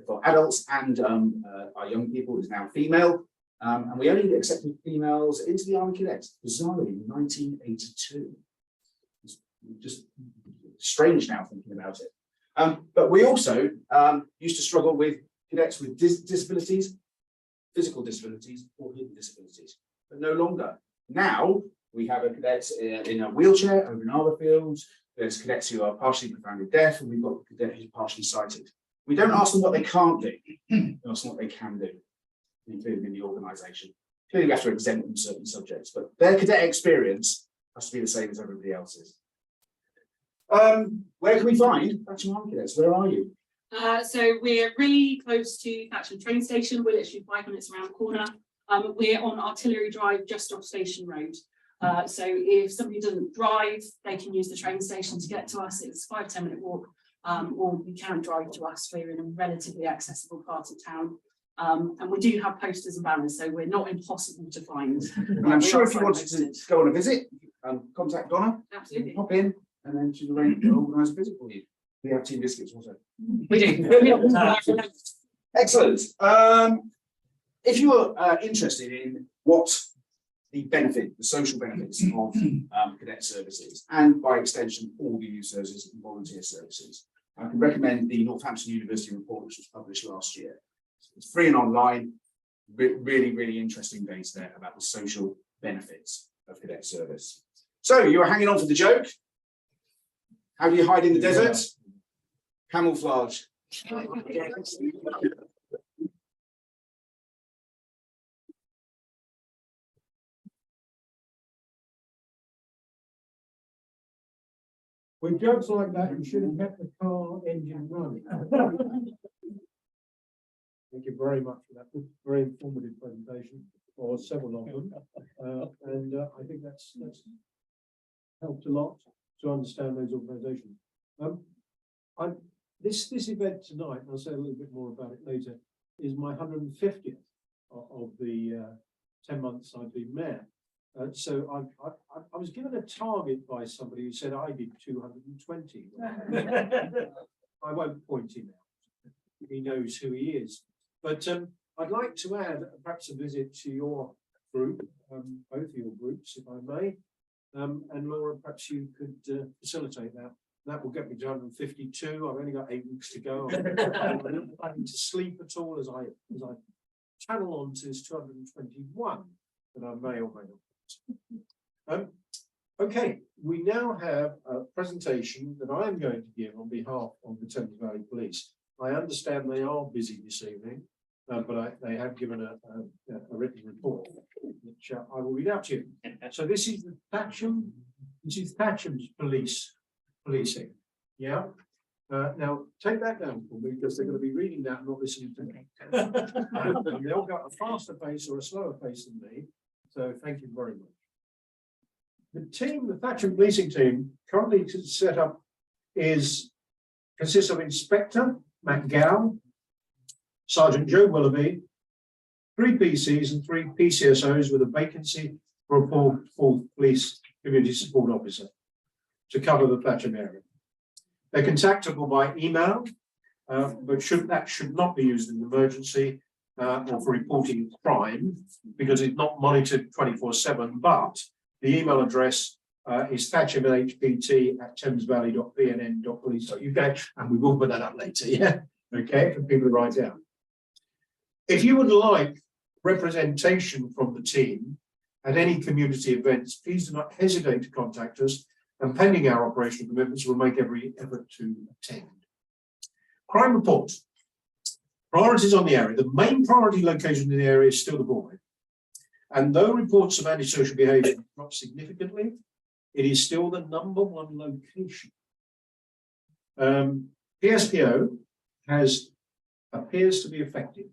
for adults and our young people is now female. And we only accepted females into the Army Cadets, bizarrely, in 1982. It's just strange now thinking about it. But we also used to struggle with cadets with disabilities, physical disabilities or hidden disabilities, but no longer. Now we have a cadet in a wheelchair over in Arborfields. There's cadets who are partially profoundly deaf, and we've got a cadet who's partially sighted. We don't ask them what they can't do, we ask them what they can do, including in the organisation. Clearly we have to exempt them certain subjects, but their cadet experience has to be the same as everybody else's. Where can we find Thatcham Army Cadets? Where are you? So we're really close to Thatcham train station. We're literally 5 minutes around the corner. We're on Artillery Drive, just off Station Road. So if somebody doesn't drive, they can use the train station to get to us. It's a 5-10 minute walk, or you can drive to us. We're in a relatively accessible part of town. And we do have posters and banners, so we're not impossible to find. And I'm sure if you wanted to go on a visit, contact Donna. Absolutely. Pop in, and then she'll organise a visit for you. We have tea and biscuits also. We do. Excellent. If you are interested in what the social benefits of cadet services, and by extension all the youth services and volunteer services, I can recommend the Northampton University report, which was published last year. It's free and online. Really interesting data there about the social benefits of cadet service. So you are hanging on for the joke. How do you hide in the desert? Camouflage. With jokes like that, you should have kept the car engine running. Thank you very much for that very informative presentation, or several of them. And I think that's helped a lot to understand those organisations. This event tonight, and I'll say a little bit more about it later, is my 150th of the 10 months I've been mayor. So I was given a target by somebody who said I did 220. I won't point him out. He knows who he is. But I'd like to add perhaps a visit to your group, both of your groups, if I may. And Laura, perhaps you could facilitate that. That will get me to 152. I've only got 8 weeks to go. I'm not planning to sleep at all as I channel on to this 221 that I may or may not. Okay, we now have a presentation that I'm going to give on behalf of the Thames Valley Police. I understand they are busy this evening, but they have given a written report, which I will read out to you. So this is the Thatcham. This is Thatcham's policing. Yeah. Now take that down for me, because they're going to be reading that and not listening to me. And they'll go at a faster pace or a slower pace than me. So thank you very much. The team, the Thatcham policing team, currently set up consists of Inspector Matt Gow, Sergeant Joe Willoughby, 3 PCs and 3 PCSOs with a vacancy for a fourth police community support officer to cover the Thatcham area. They're contactable by email, but that should not be used in an emergency or for reporting crime because it's not monitored 24/7. But the email address is thatchamhpt@thamesvalley.bnn.police.uk, and we will put that up later. Yeah, okay, for people to write down. If you would like representation from the team at any community events, please do not hesitate to contact us, and pending our operational commitments, we'll make every effort to attend. Crime reports. Priorities on the area. The main priority location in the area is still the Broadway. And though reports of antisocial behaviour have dropped significantly, it is still the #1 location. PSPO appears to be effective.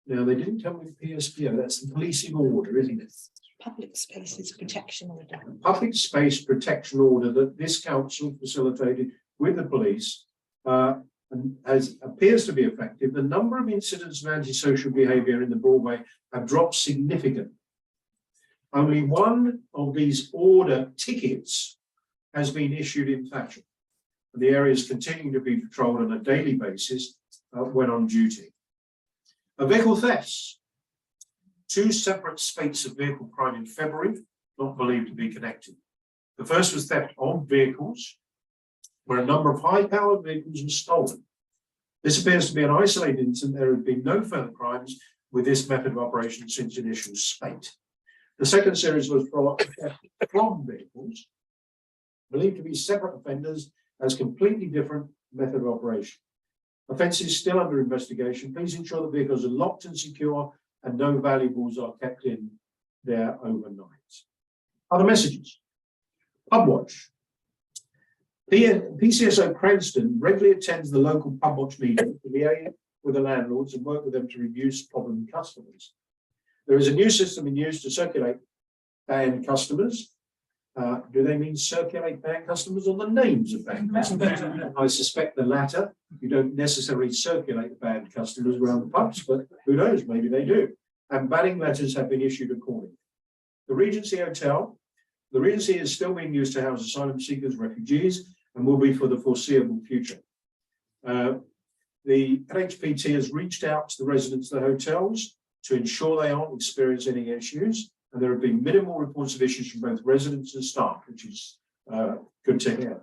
Now, they didn't tell me PSPO, that's the policing order, isn't it? Public spaces protection order. Public space protection order that this council facilitated with the police and appears to be effective. The number of incidents of antisocial behaviour in the Broadway have dropped significantly. Only one of these order tickets has been issued in Thatcham, and the area is continuing to be patrolled on a daily basis when on duty. Vehicle thefts. 2 separate spates of vehicle crime in February, not believed to be connected. The first was theft of vehicles, where a number of high-powered vehicles were stolen. This appears to be an isolated incident. There have been no further crimes with this method of operation since initial spate. The second series was from vehicles, believed to be separate offenders as completely different method of operation. Offences still under investigation. Please ensure the vehicles are locked and secure and no valuables are kept in there overnight. Other messages. Pub watch. PCSO Cranston regularly attends the local pub watch meeting to liaise with the landlords and work with them to reduce problem customers. There is a new system in use to circulate banned customers. Do they mean circulate banned customers or the names of banned customers? I suspect the latter. You don't necessarily circulate the banned customers around the pubs, but who knows, maybe they do. And banning letters have been issued accordingly. The Regency Hotel. The Regency is still being used to house asylum seekers, refugees, and will be for the foreseeable future. The NHPT has reached out to the residents of the hotels to ensure they aren't experiencing any issues. And there have been minimal reports of issues from both residents and staff, which is good to hear.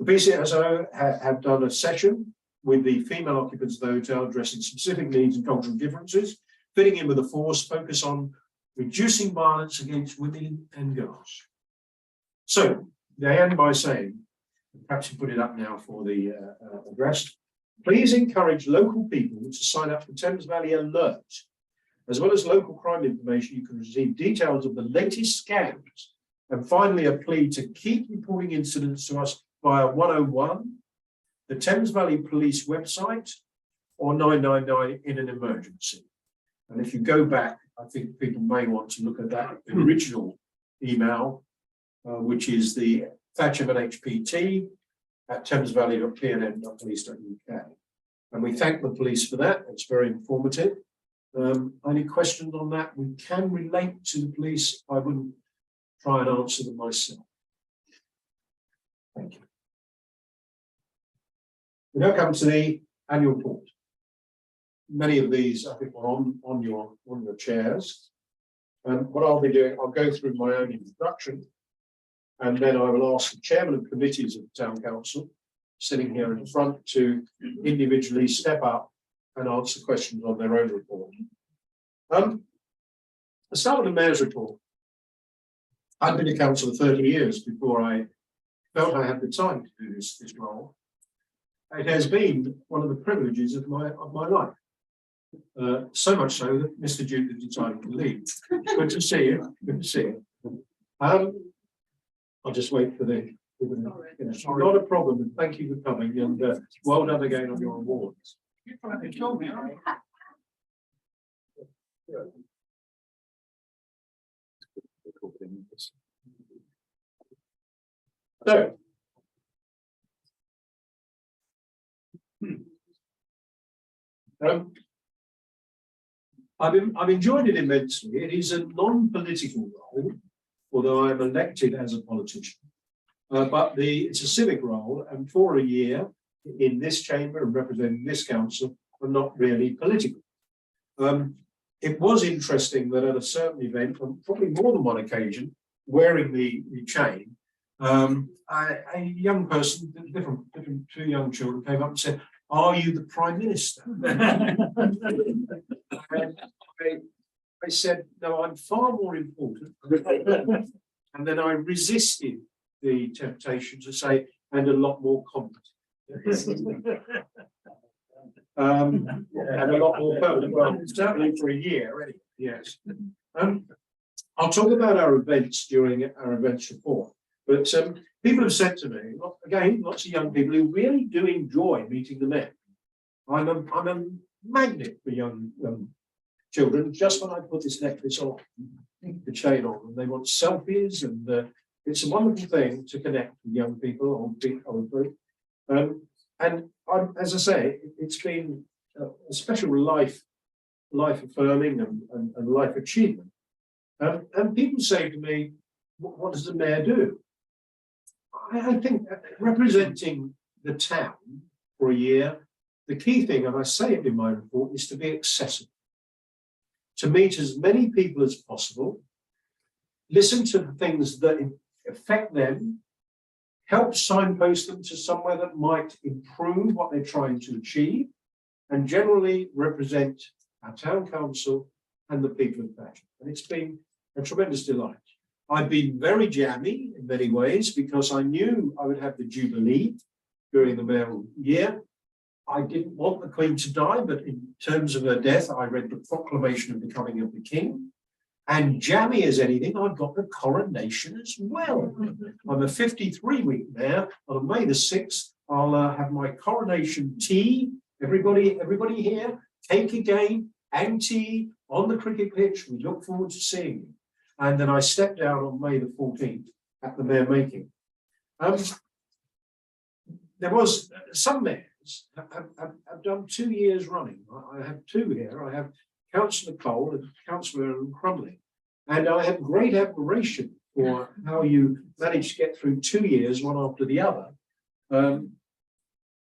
The PCSO have done a session with the female occupants of the hotel addressing specific needs and cultural differences, fitting in with a force focus on reducing violence against women and girls. So they end by saying, perhaps you put it up now for the address, please encourage local people to sign up for Thames Valley Alert. As well as local crime information, you can receive details of the latest scams. And finally, a plea to keep reporting incidents to us via 101, the Thames Valley Police website, or 999 in an emergency. And if you go back, I think people may want to look at that original email, which is the Thatcham NHPT at thamesvalley.pnn.police.uk. And we thank the police for that. It's very informative. Any questions on that? We can relate to the police. I wouldn't try and answer them myself. Thank you. We now come to the annual report. Many of these, I think, are on your chairs. And what I'll be doing, I'll go through my own introduction, and then I will ask the chairman of committees of the town council, sitting here in front, to individually step up and answer questions on their own report. I'll start with the mayor's report. I'd been a councillor 30 years before I felt I had the time to do this role. It has been one of the privileges of my life. So much so that Mr. Duke has decided to leave. Good to see you. Good to see you. I'll just wait for the. Not a problem. And thank you for coming, and well done again on your awards. So, I've enjoyed it immensely. It is a non-political role, although I'm elected as a politician. But it's a civic role, and for a year in this chamber and representing this council, I'm not really political. It was interesting that at a certain event, on probably more than one occasion, wearing the chain, a young person, different two young children came up and said, "Are you the Prime Minister?" I said, "No, I'm far more important." And then I resisted the temptation to say, "and a lot more competent." And a lot more permanent. Well, certainly for a year, anyway. Yes. I'll talk about our events during our events report. But people have said to me, again, lots of young people who really do enjoy meeting the men. I'm a magnet for young children. Just when I put this necklace on, the chain on, and they want selfies, and it's a wonderful thing to connect with young people, old people. And as I say, it's been a special life affirming and life achievement. And people say to me, "What does the mayor do?" I think representing the town for a year, the key thing, and I say it in my report, is to be accessible, to meet as many people as possible, listen to the things that affect them, help signpost them to somewhere that might improve what they're trying to achieve, and generally represent our town council and the people of Thatcham. And it's been a tremendous delight. I've been very jammy in many ways because I knew I would have the Jubilee during the mayoral year. I didn't want the Queen to die, but in terms of her death, I read the proclamation of the coming of the King. And jammy as anything, I've got the coronation as well. I'm a 53-week mayor. On May the 6th, I'll have my coronation tea. Everybody here, cake again and tea on the cricket pitch. We look forward to seeing you. And then I step down on May the 14th at the mayor making. There was some mayors have done 2 years running. I have two here. I have Councillor Cole and Councillor Crumley. And I have great admiration for how you managed to get through 2 years, one after the other.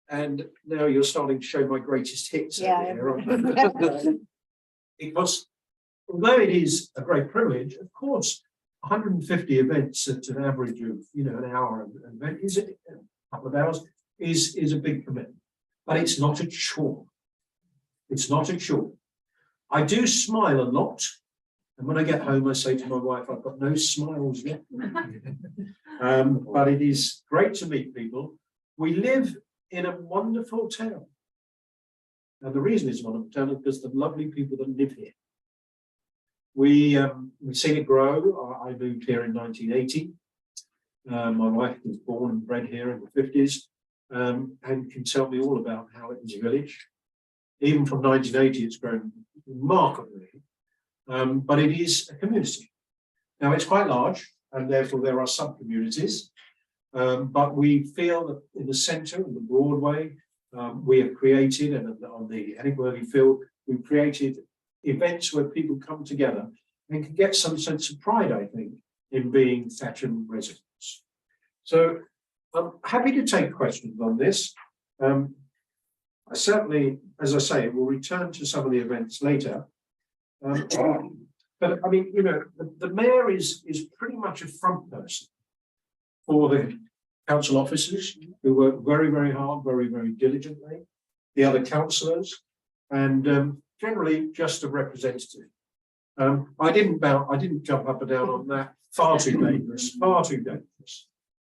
And now you're starting to show my greatest hits. Yeah. Because although it is a great privilege, of course, 150 events at an average of, an hour an event is a couple of hours is a big commitment. But it's not a chore. It's not a chore. I do smile a lot. And when I get home, I say to my wife, I've got no smiles yet. But it is great to meet people. We live in a wonderful town. And the reason it's a wonderful town is because the lovely people that live here. We've seen it grow. I moved here in 1980. My wife was born and bred here in the 50s and can tell me all about how it was a village. Even from 1980, it's grown remarkably. But it is a community. Now, it's quite large, and therefore there are sub-communities. But we feel that in the centre of the Broadway, we have created, and on the Enigworthy field, we've created events where people come together and can get some sense of pride, I think, in being Thatcham residents. So I'm happy to take questions on this. I certainly, as I say, will return to some of the events later. But I mean, the mayor is pretty much a front person for the council officers who work very, very hard, very, very diligently, the other councillors, and generally just a representative. I didn't jump up and down on that. Far too dangerous, far too dangerous.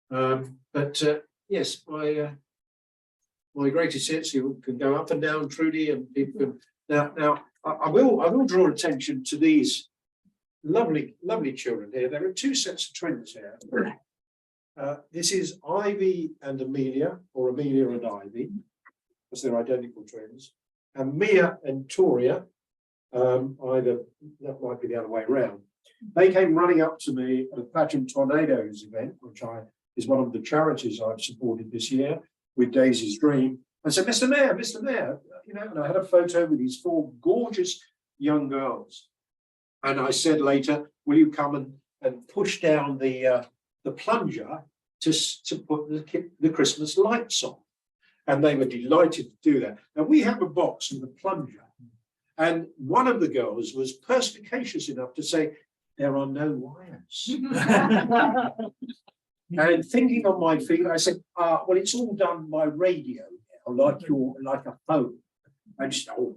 But yes, my greatest hits, you can go up and down, Trudy, and people can. Now, I will draw attention to these lovely children here. There are two sets of twins here. This is Ivy and Amelia, or Amelia and Ivy, because they're identical twins. And Mia and Toria, either that might be the other way around. They came running up to me at the Thatcham Tornadoes event, which is one of the charities I've supported this year with Daisy's Dream. I said, Mr. Mayor, and I had a photo with these four gorgeous young girls. And I said later, will you come and push down the plunger to put the Christmas lights on? And they were delighted to do that. And we have a box in the plunger. And one of the girls was perspicacious enough to say, there are no wires. And thinking on my feet, I said, well, it's all done by radio now, like a phone. And she said, oh,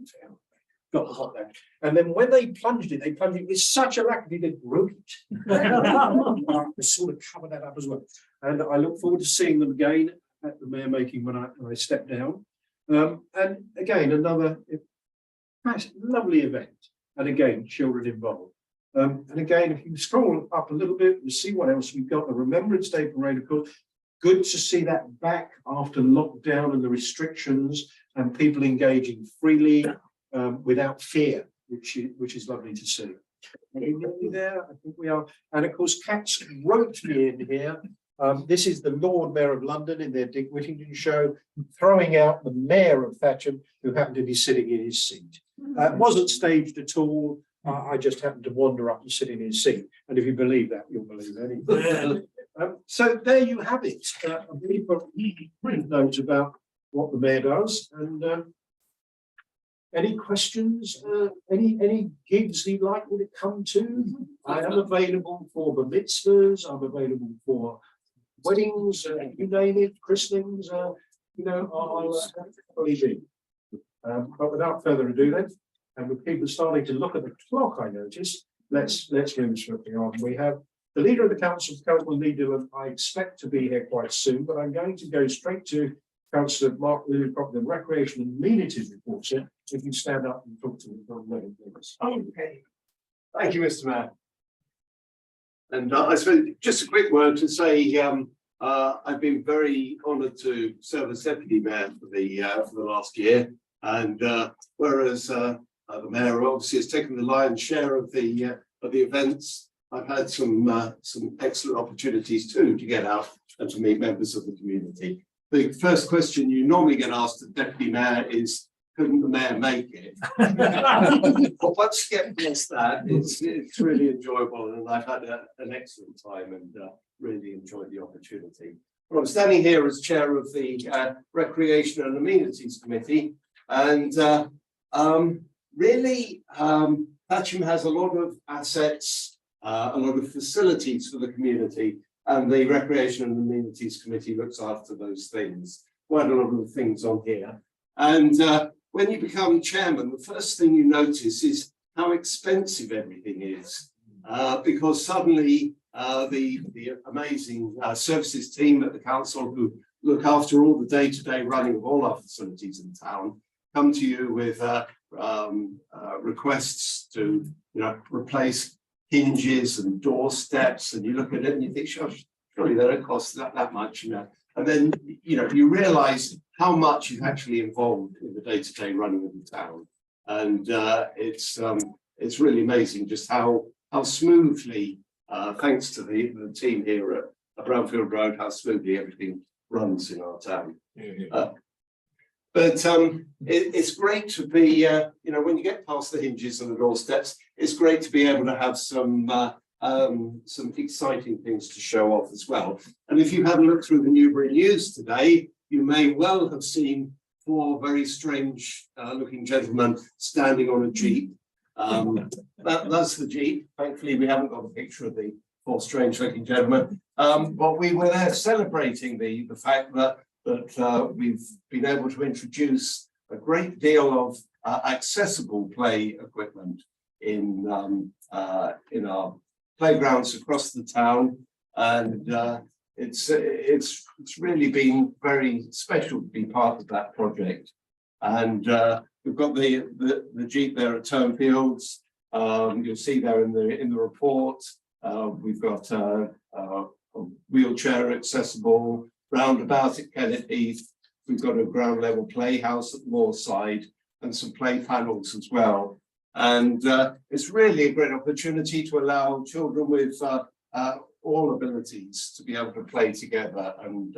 got the hot there. And then when they plunged it with such alacrity they broke it. I sort of covered that up as well. And I look forward to seeing them again at the mayor making when I step down. And again, another lovely event. And again, children involved. And again, if you scroll up a little bit, we'll see what else we've got. The Remembrance Day Parade, of course. Good to see that back after lockdown and the restrictions and people engaging freely without fear, which is lovely to see. There, I think we are. And of course, Cats wrote me in here. This is the Lord Mayor of London in their Dick Whittington show, throwing out the Mayor of Thatcham, who happened to be sitting in his seat. It wasn't staged at all. I just happened to wander up and sit in his seat. And if you believe that, you'll believe anything. So there you have it. A brief note about what the mayor does. And any questions? Any gigs you'd like me to come to? I am available for the mitzvahs. I'm available for weddings, you name it, christenings. I'll be. But without further ado, then. And with people starting to look at the clock, I noticed, let's move swiftly on. We have the leader of the council, Councillor Lee Dillon. I expect to be here quite soon, but I'm going to go straight to Councillor Mark Lilly, the Recreation and Amenities report. So if you stand up and talk to me for a minute, please. Okay. Thank you, Mr. Mayor. And I suppose just a quick word to say I've been very honoured to serve as deputy mayor for the last year, and whereas the mayor obviously has taken the lion's share of the events, I've had some excellent opportunities too to get out and to meet members of the community. The first question you normally get asked the deputy mayor is, couldn't the mayor make it? But once you get past that, it's really enjoyable, and I've had an excellent time and really enjoyed the opportunity. Well, I'm standing here as chair of the Recreation and Amenities Committee, and really, Thatcham has a lot of assets, a lot of facilities for the community, and the Recreation and Amenities Committee looks after those things. Quite a lot of things on here. And when you become chairman, the first thing you notice is how expensive everything is, because suddenly the amazing services team at the council who look after all the day-to-day running of all our facilities in town come to you with requests to replace hinges and doorsteps, and you look at it and you think, surely that don't cost that much, and then you realise how much is actually involved in the day-to-day running of the town, and it's really amazing just how smoothly, thanks to the team here at Brownfield Road, how smoothly everything runs in our town. But it's great to be, when you get past the hinges and the doorsteps, it's great to be able to have some exciting things to show off as well. And if you have a look through the Newbury News today, you may well have seen 4 very strange looking gentlemen standing on a Jeep. That's the Jeep. Thankfully, we haven't got a picture of the 4 strange looking gentlemen. But we were there celebrating the fact that we've been able to introduce a great deal of accessible play equipment in our playgrounds across the town, and it's really been very special to be part of that project. And we've got the Jeep there at Turnfields. You'll see there in the report. We've got a wheelchair accessible roundabout at Cadets. We've got a ground level playhouse at Moorside and some play panels as well. And it's really a great opportunity to allow children with all abilities to be able to play together and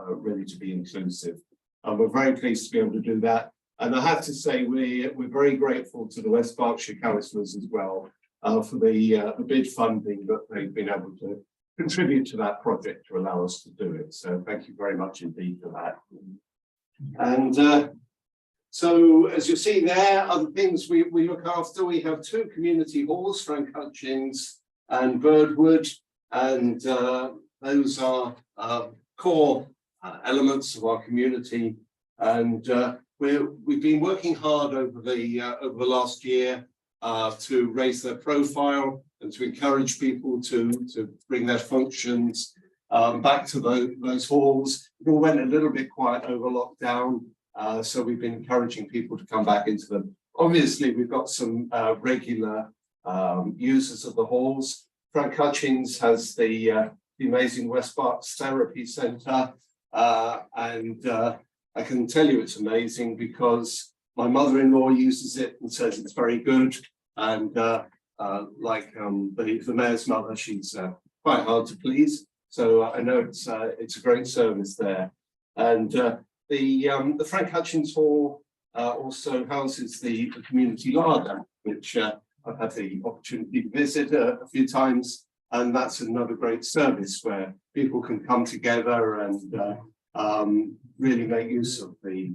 really to be inclusive. And we're very pleased to be able to do that. And I have to say, we're very grateful to the West Berkshire councillors as well for the bid funding that they've been able to contribute to that project to allow us to do it. So thank you very much indeed for that. And so as you see there, other things we look after, we have 2 community halls, Frank Hutchins and Birdwood, and those are core elements of our community. And we've been working hard over the last year to raise their profile and to encourage people to bring their functions back to those halls. It all went a little bit quiet over lockdown, so we've been encouraging people to come back into them. Obviously, we've got some regular users of the halls. Frank Hutchins has the amazing West Berks Therapy Centre, and I can tell you it's amazing because my mother-in-law uses it and says it's very good. And like the mayor's mother, she's quite hard to please. So I know it's a great service there. And the Frank Hutchins Hall also houses the community larder, which I've had the opportunity to visit a few times. And that's another great service where people can come together and really make use of the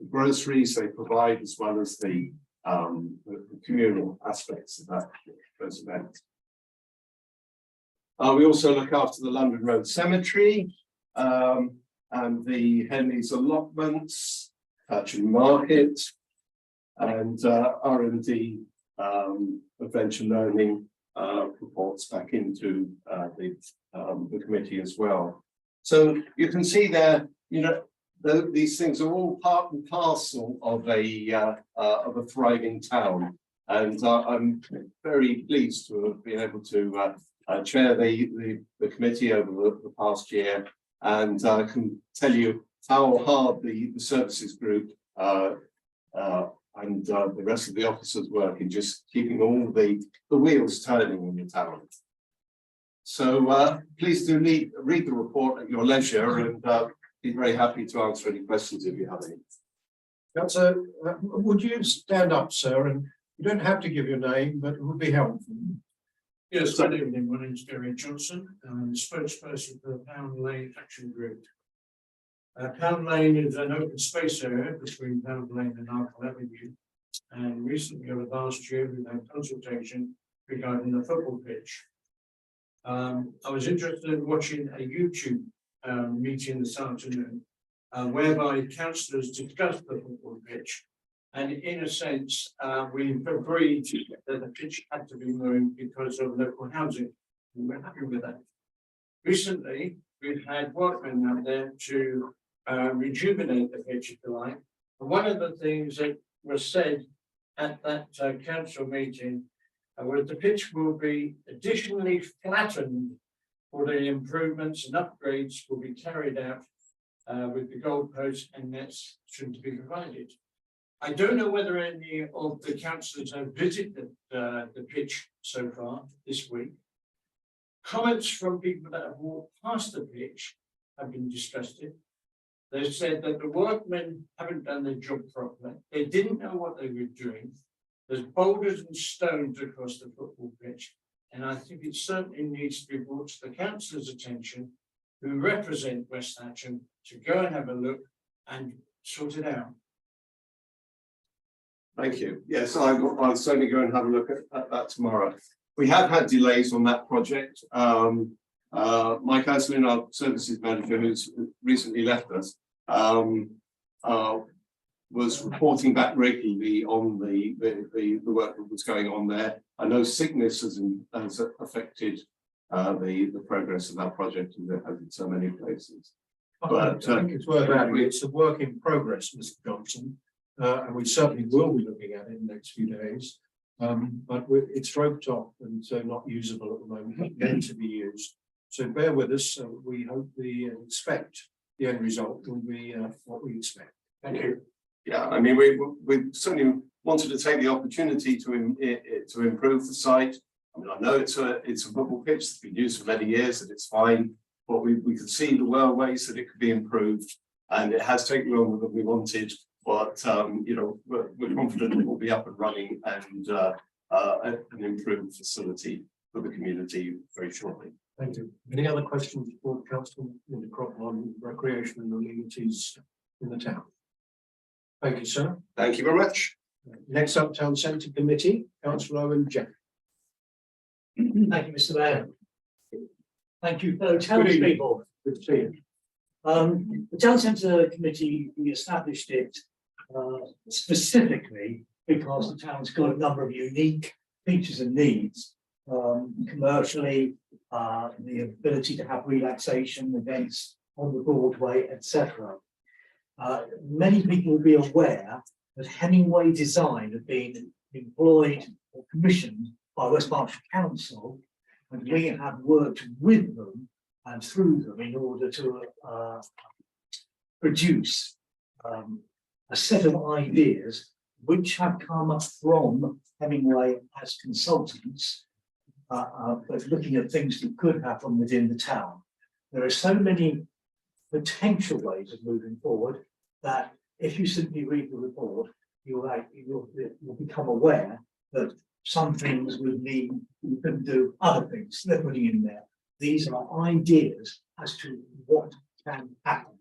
groceries they provide, as well as the communal aspects of those events. We also look after the London Road Cemetery and the Henley's allotments, Thatcham Market, and R&D adventure learning reports back into the committee as well. So you can see there, you know, these things are all part and parcel of a thriving town, and I'm very pleased to have been able to chair the committee over the past year, and I can tell you how hard the services group and the rest of the officers work in just keeping all the wheels turning in the town. So please do read the report at your leisure, and be very happy to answer any questions if you have any. Councillor, would you stand up, sir? And you don't have to give your name, but it would be helpful. Yes, good evening. My name is Gary Johnson. I'm the spokesperson for the Pound Lane Action Group. Pound Lane is an open space area between Pound Lane and Arkle Avenue. And recently, over the last year, we've had consultation regarding the football pitch. I was interested in watching a YouTube meeting this afternoon, whereby councillors discussed the football pitch. And in a sense, we've agreed that the pitch had to be moved because of local housing. And we're happy with that. Recently, we've had workmen out there to rejuvenate the pitch, if you like. And one of the things that was said at that council meeting was the pitch will be additionally flattened for the improvements and upgrades will be carried out with the goalposts and nets soon to be provided. I don't know whether any of the councillors have visited the pitch so far this week. Comments from people that have walked past the pitch have been disgusted. They've said that the workmen haven't done their job properly. They didn't know what they were doing. There's boulders and stones across the football pitch. And I think it certainly needs to be brought to the councillors' attention who represent West Thatcham to go and have a look and sort it out. Thank you. Yes, I'll certainly go and have a look at that tomorrow. We have had delays on that project. Mike Aslin, our services manager, who's recently left us, was reporting back regularly on the work that was going on there. I know sickness has affected the progress of that project, and it has in so many places. But I think it's worth adding, it's a work in progress, Mr. Johnson, and we certainly will be looking at it in the next few days. But it's roped off and so not usable at the moment, meant to be used. So bear with us. We hope expect the end result will be what we expect. Thank you. Yeah, I mean, we certainly wanted to take the opportunity to improve the site. I mean, I know it's a football pitch that's been used for many years and it's fine, but we could see the ways that it could be improved, and it has taken longer than we wanted. but we're confident it will be up and running and an improved facility for the community very shortly. Thank you. Any other questions for Councillor Crop on recreation and amenities in the town? Thank you, sir. Thank you very much. Next up, Town Centre Committee, Councillor Owen Jeff. Thank you, Mr. Mayor. Thank you, fellow townspeople. Good to see you. The Town Centre Committee, we established it specifically because the town's got a number of unique features and needs. Commercially, the ability to have relaxation events on the Broadway, etc. Many people will be aware that Hemingway Design have been employed or commissioned by West Berkshire Council, and we have worked with them and through them in order to produce a set of ideas which have come up from Hemingway as consultants, but looking at things that could happen within the town. There are so many potential ways of moving forward that if you simply read the report, you'll become aware that some things would mean you can do other things they're putting in there. These are ideas as to what can happen.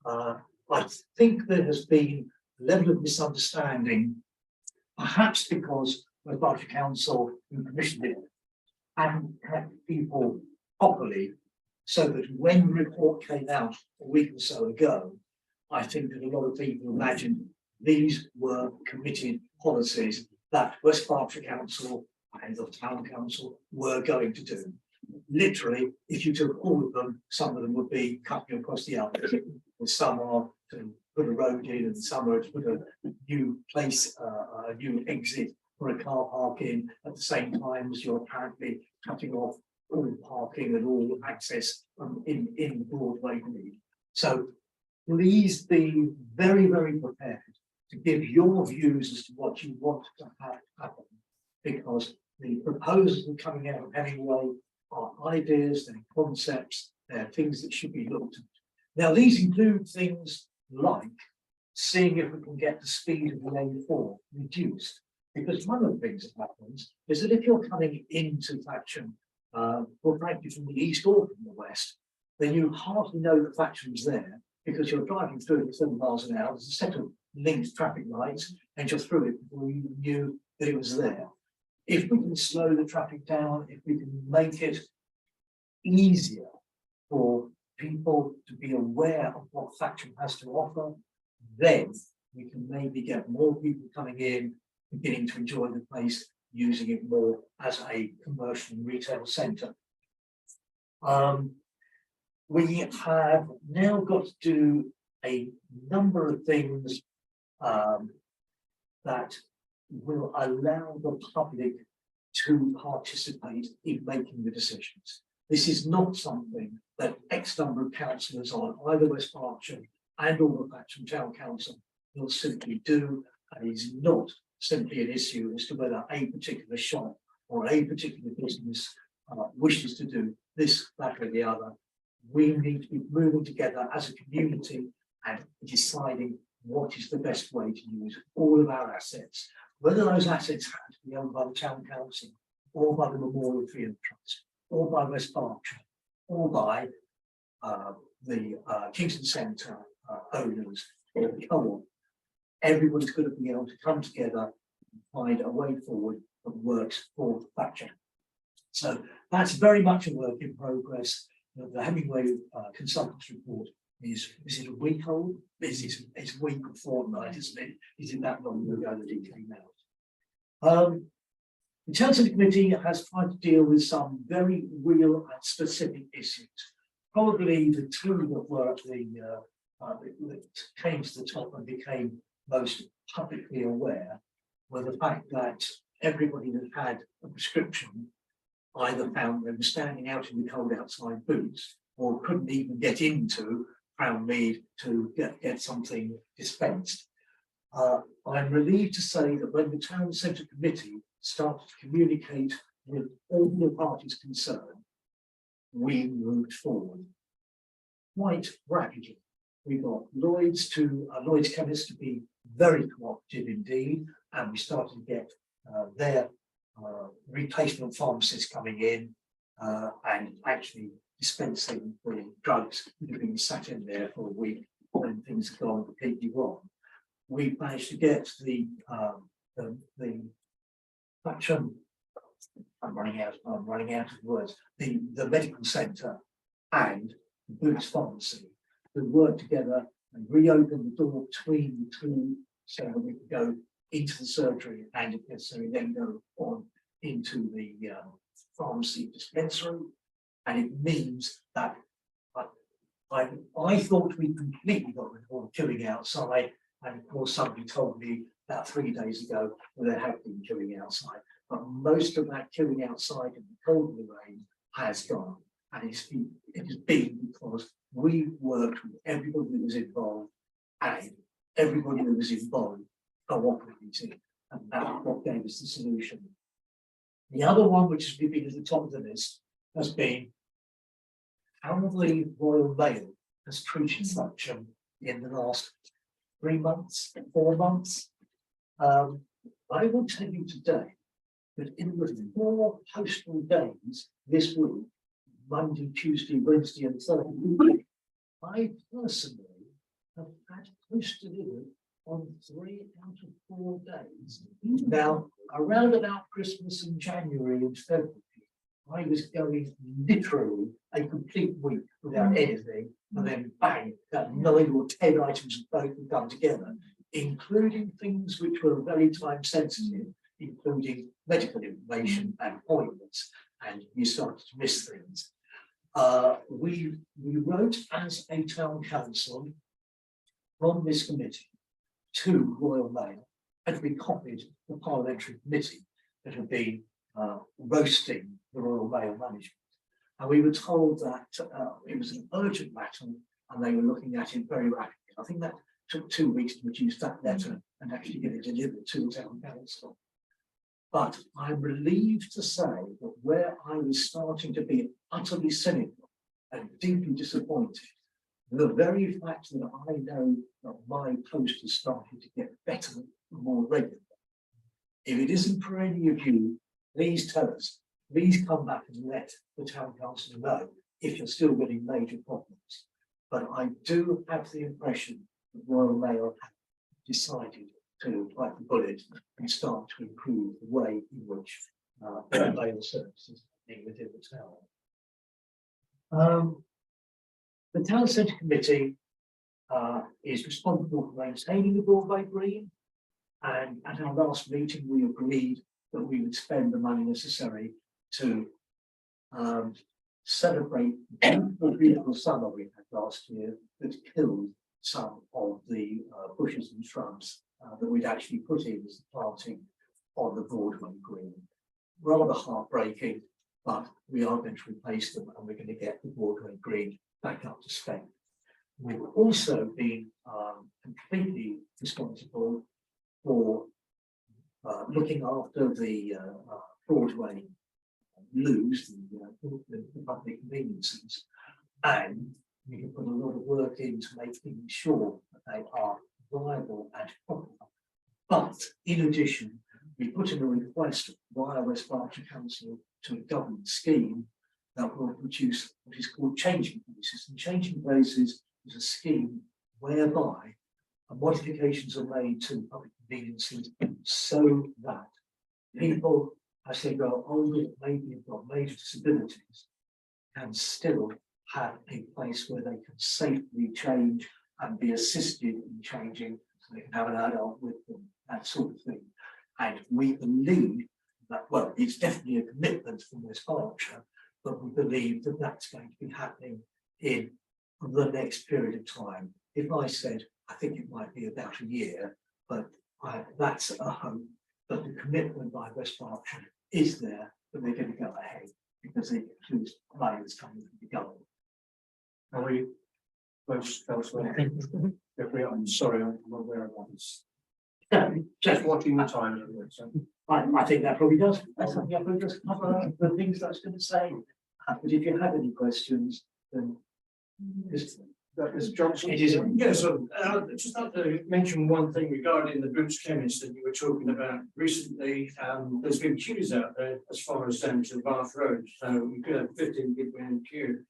I think there has been a level of misunderstanding, perhaps because the Berkshire Council who commissioned it hadn't kept people properly, so that when the report came out a week or so ago, I think that a lot of people imagined these were committed policies that West Berkshire Council and the Town Council were going to do. Literally, if you took all of them, some of them would be cutting across the others. Some are to put a road in, and some are to put a new place, a new exit for a car park in, at the same time as you're apparently cutting off all parking and all access in the Broadway need. So please be very, very prepared to give your views as to what you want to have happen, because the proposals that are coming out of Hemingway are ideas, they're concepts, they're things that should be looked at. Now, these include things like seeing if we can get the speed of the A4 reduced, because one of the things that happens is that if you're coming into Thatcham, or frankly from the east or from the west, then you hardly know that Thatcham's there, because you're driving through at 7 miles an hour. There's a set of linked traffic lights, and you're through it before you knew that it was there. If we can slow the traffic down, if we can make it easier for people to be aware of what Thatcham has to offer, then we can maybe get more people coming in, beginning to enjoy the place, using it more as a commercial and retail centre. We have now got to do a number of things that will allow the public to participate in making the decisions. This is not something that X number of councillors on either West Berkshire and or the Thatcham Town Council will simply do, and is not simply an issue as to whether a particular shop or a particular business wishes to do this, that, or the other. We need to be moving together as a community and deciding what is the best way to use all of our assets, whether those assets have to be owned by the Town Council or by the Memorial Field Trust or by West Berkshire or by the Kingston Centre owners or the co-op. Everyone's going to be able to come together and find a way forward that works for Thatcham. So that's very much a work in progress. The Hemingway consultants report is it a week old? It's a week or fortnight, isn't it? Is it that long ago that it came out? The Town Centre Committee has tried to deal with some very real and specific issues. Probably the two that were at that came to the top and became most publicly aware were the fact that everybody that had a prescription either found they were standing out in the cold outside booths or couldn't even get into Crown Mead to get something dispensed. I'm relieved to say that when the Town Centre Committee started to communicate with all the parties concerned, we moved forward quite rapidly. We got Lloyd's chemists to be very cooperative indeed, and we started to get their replacement pharmacists coming in and actually dispensing the drugs that have been sat in there for a week when things have gone completely wrong. We managed to get the Thatcham, I'm running out of words, the medical centre and the Boots pharmacy to work together and reopen the door between the two so that we could go into the surgery and if necessary then go on into the pharmacy dispensary. And it means that I thought we completely got rid of all the queuing outside, and of course somebody told me about 3 days ago that there had been queuing outside, but most of that queuing outside in the cold and the rain has gone, and it has been because we worked with everybody that was involved, and everybody that was involved cooperated, and that's what gave us the solution. The other one, which has been at the top of the list, has been how the Royal Mail has treated Thatcham in the last 3 months, 4 months. I will tell you today that in the 4 postal days this week, Monday, Tuesday, Wednesday, and Thursday, I personally have had post delivered on 3 out of 4 days. Now, around about Christmas in January and February, I was going literally a complete week without anything, and then bang, that 9 or 10 items of both would come together, including things which were very time sensitive, including medical information and appointments, and you started to miss things. We wrote as a town council from this committee to Royal Mail, and we copied the parliamentary committee that had been roasting the Royal Mail management. And we were told that it was an urgent matter and they were looking at it very rapidly. I think that took 2 weeks to produce that letter and actually get it delivered to the town council. But I'm relieved to say that where I was starting to be utterly cynical and deeply disappointed, the very fact that I know that my post has started to get better and more regular. If it isn't for any of you, please tell us. Please come back and let the town council know if you're still getting major problems. But I do have the impression that Royal Mail have decided to bite the bullet and start to improve the way in which mail services are being within the town. The Town Centre Committee is responsible for maintaining the Broadway Green, and at our last meeting we agreed that we would spend the money necessary to celebrate the beautiful summer we had last year that killed some of the bushes and shrubs that we'd actually put in as the planting on the Broadway Green. Rather heartbreaking, but we are going to replace them and we're going to get the Broadway Green back up to spec. We've also been completely responsible for looking after the Broadway loos, the public conveniences, and we can put a lot of work into making sure that they are viable and profitable. But in addition, we put in a request via West Berkshire Council to a government scheme that will produce what is called changing places. And changing places is a scheme whereby modifications are made to public conveniences so that people, as they grow older, maybe have got major disabilities, can still have a place where they can safely change and be assisted in changing, so they can have an adult with them, that sort of thing. And we believe that, well, it's definitely a commitment from West Berkshire, but we believe that that's going to be happening in the next period of time. If I said, I think it might be about a year, but that's a hope. But the commitment by West Berkshire is there that they're going to go ahead because it includes players coming from the government. Are we close elsewhere? I'm sorry, I'm not aware of this. Just watching the time. I think that probably does. That's something that probably does cover the things I was going to say. But if you have any questions, then just Mr. Johnson? It is. Yes, just like to mention one thing regarding the Boots Chemist that you were talking about recently. There's been queues out there as far as down to Bath Road, so we could have 15 people in the queue.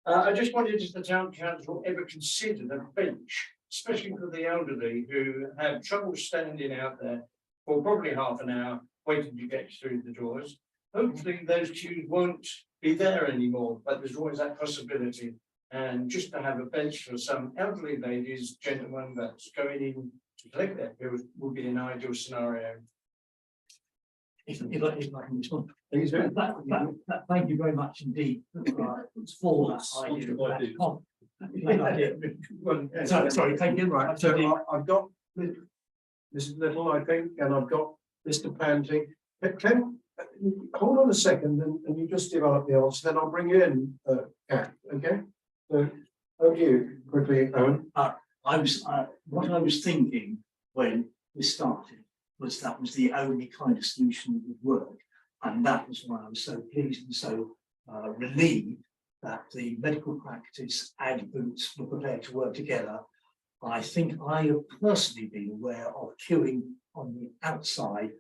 I just wondered if the town council ever considered a bench, especially for the elderly who have trouble standing out there for probably half an hour waiting to get through the doors. Hopefully those queues won't be there anymore, but there's always that possibility. And just to have a bench for some elderly ladies, gentlemen that's going in to collect their bills would be an ideal scenario. If I can respond. Please do. Thank you very much indeed for that idea. Sorry, thank you. Right, so I've got Mrs. Little, I think, and I've got Mr. Panting. Can hold on a second and you just develop the answer, then I'll bring you in, Kat, okay? So, over to you quickly, Owen. What I was thinking when this started was that was the only kind of solution that would work. And that was why I was so pleased and so relieved that the medical practice and Boots were prepared to work together. I think I have personally been aware of queuing on the outside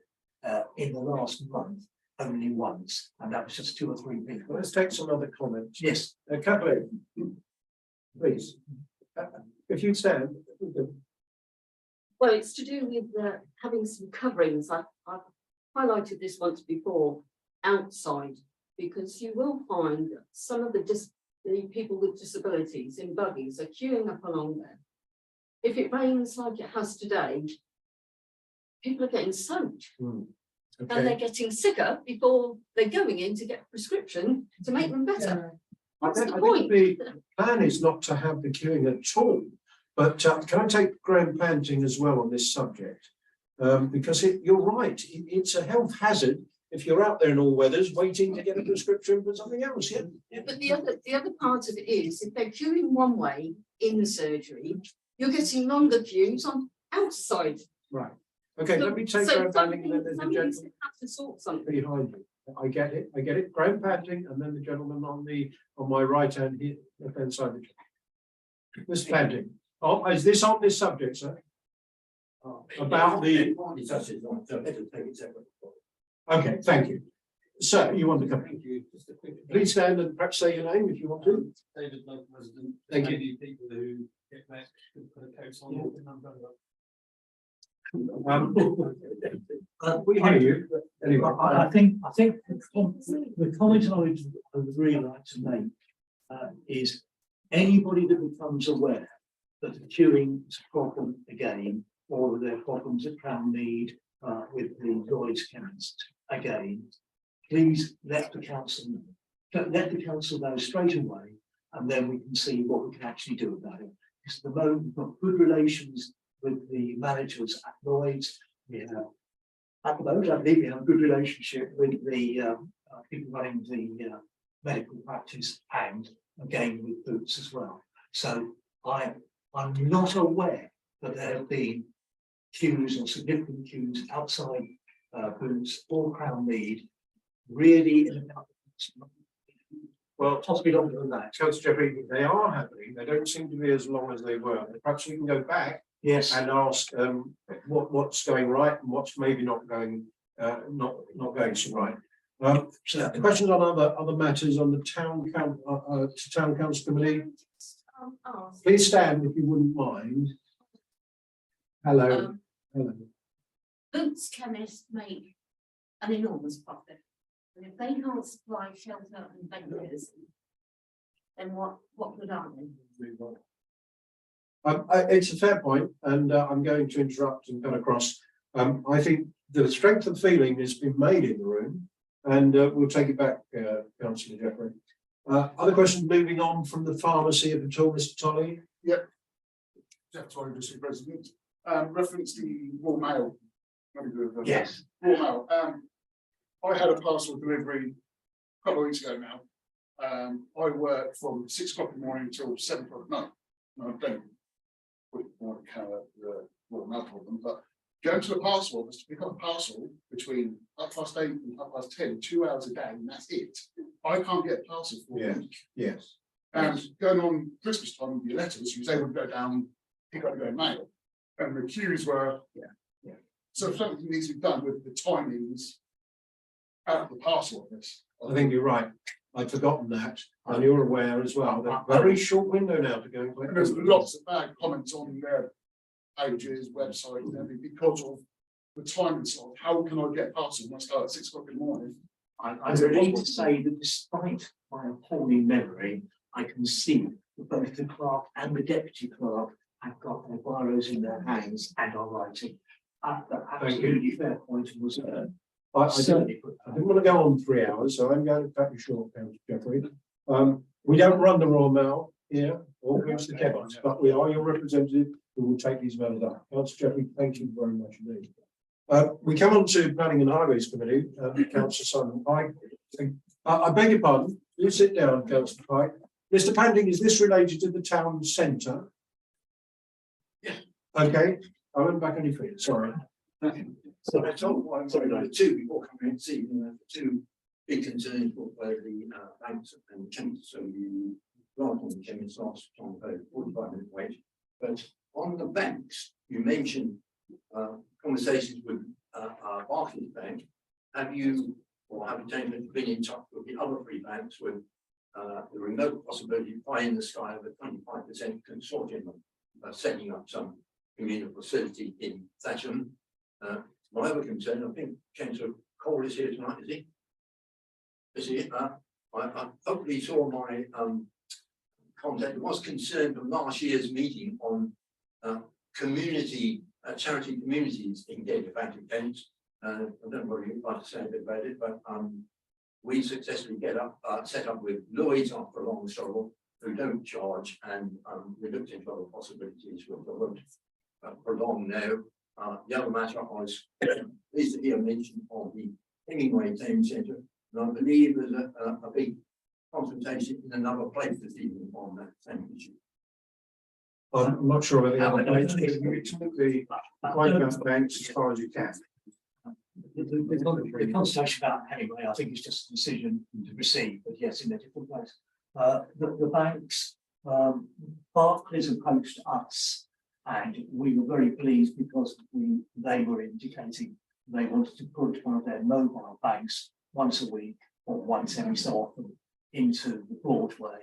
in the last month only once, and that was just 2 or 3 people. Let's take some other comments. Yes. Kathleen, please, if you'd stand. Well, it's to do with having some coverings. I've highlighted this once before, outside, because you will find some of the people with disabilities in buggies are queuing up along there. If it rains like it has today, people are getting soaked. Okay. And they're getting sicker before they're going in to get a prescription to make them better. I think the point. the plan is not to have the queuing at all, but can I take Graham Panting as well on this subject? Because you're right, it's a health hazard if you're out there in all weathers waiting to get a prescription for something else. Yeah. But the other part of it is, if they're queuing one way in the surgery, you're getting longer queues on outside. Right. Okay, let me take Graham Panting and then there's a Somebody's gentleman have to sort something. behind you. I get it. Graham Panting and then the gentleman on my right hand here, left hand side. Mr. Panting. Oh, is this on this subject, sir? About the. Okay, thank you. Sir, you want to come? Thank you. Please stand and perhaps say your name if you want to. David, local resident. Thank you. Many people who get back, put a coat on and umbrella. We hear you. but Anyway, I think the comment I would really like to make is anybody that becomes aware that the queuing is a problem again, or there are problems at Crown Mead with the Lloyd's Chemist again, please let the council know. Let the council know straight away, and then we can see what we can actually do about it. Because at the moment we've got good relations with the managers at Lloyd's. We have, at the moment, I believe we have a good relationship with the people running the medical practice and again with Boots as well. So I'm not aware that there have been queues or significant queues outside Boots or Crown Mead really in about well, possibly longer than that. Councillor Jeffrey, they are happening. They don't seem to be as long as they were. Perhaps we can go back Yes. and ask what's going right and what's maybe not going not going so right. So questions on other matters on the town council committee. Please stand if you wouldn't mind. Hello. Hello. Boots Chemists make an enormous profit. And if they can't supply shelter and benches, then what good are they? It's a fair point, and I'm going to interrupt and cut across. I think the strength of feeling has been made in the room, and we'll take it back, Councillor Jeffrey. Other questions moving on from the pharmacy at all, Mr. Tolley? Yep. Jeff Tolley, District President. Reference the Raw Mail. Yes. Raw Mail. I had a parcel delivery a couple of weeks ago now. I work from 6 o'clock in the morning until 7 o'clock at night. And I don't want to cover the Raw Mail problem, but going to the parcel office to pick up a parcel between 8:30 and 10:30, 2 hours a day, and that's it. I can't get a parcel for a week. Yes. And going on Christmas time with your letters, you was able to go down, pick up your own mail. And the queues were. Yeah. So something needs to be done with the timings out of the parcel of this. I think you're right. I'd forgotten that, and you're aware as well, that very short window now to go and collect. And there's lots of bad comments on their pages, website, and everything because of the timing slot. How can I get parcel when I start at 6 o'clock in the morning? I need to say that despite my appalling memory, I can see that both the clerk and the deputy clerk have got their biros in their hands and are writing. Absolutely fair point was. I didn't want to go on 3 hours, so I'm going to cut you short, Councillor Jeffrey. We don't run the Royal Mail here or Councillor Cadets, but we are your representative who will take these matters up. Councillor Jeffrey, thank you very much indeed. We come on to Planning and Highways Committee, Councillor Simon Pike. I beg your pardon, you sit down, Councillor Pike. Mr. Panding, is this related to the town centre? Yeah. Okay, I went back on your feet, sorry. So I told one, sorry, there are two before coming in, see, two big concerns for the banks and chemists. So you grant on the chemists last on the 45-minute wait. But on the banks, you mentioned conversations with Barclays Bank. Have you or have you been in touch with the other three banks with the remote possibility of pie in the sky of a 25% consortium setting up some communal facility in Thatcham? My other concern, I think Chancellor Cole is here tonight, is he? Is he? I hopefully saw my contact. There was concern from last year's meeting on community, charity communities in Gator Bank against. I don't know whether you'd like to say a bit about it, but we successfully set up with Lloyd's after a long struggle, who don't charge, and we looked into other possibilities which I won't prolong now. The other matter I was pleased to hear mention of the Hemingway Town Centre, and I believe there's a big consultation in another place this evening on that same issue. I'm not sure about the other banks, but you took the quite banks as far as you can. The conversation about Hemingway, I think, is just a decision to proceed, but yes, in a different place. The banks, Barclays approached us, and we were very pleased because they were indicating they wanted to put one of their mobile banks once a week or once every so often into the Broadway.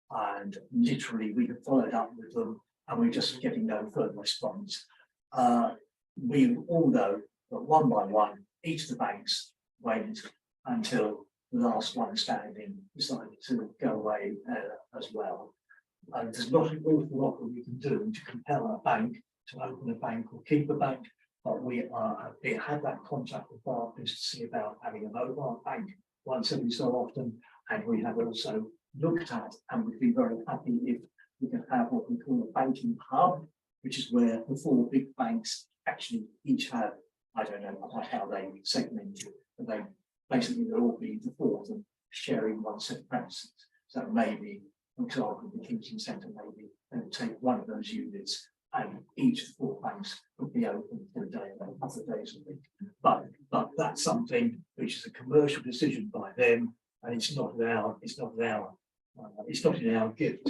And literally, we have followed up with them, and we're just getting no further response. We all know that one by one, each of the banks waited until the last one standing decided to go away as well. And there's not an awful lot that we can do to compel a bank to open a bank or keep a bank, but we had that contact with Barclays to see about having a mobile bank once every so often, and we have also looked at and would be very happy if we could have what we call a banking hub, which is where the four big banks actually each have, I don't know how they segment it, but they basically they'll all be the four of them sharing one set of premises. So maybe, for example, the Kingston Centre, maybe they would take one of those units and each of the four banks would be open for a day and a couple of days a week. But that's something which is a commercial decision by them, and it's not in our gift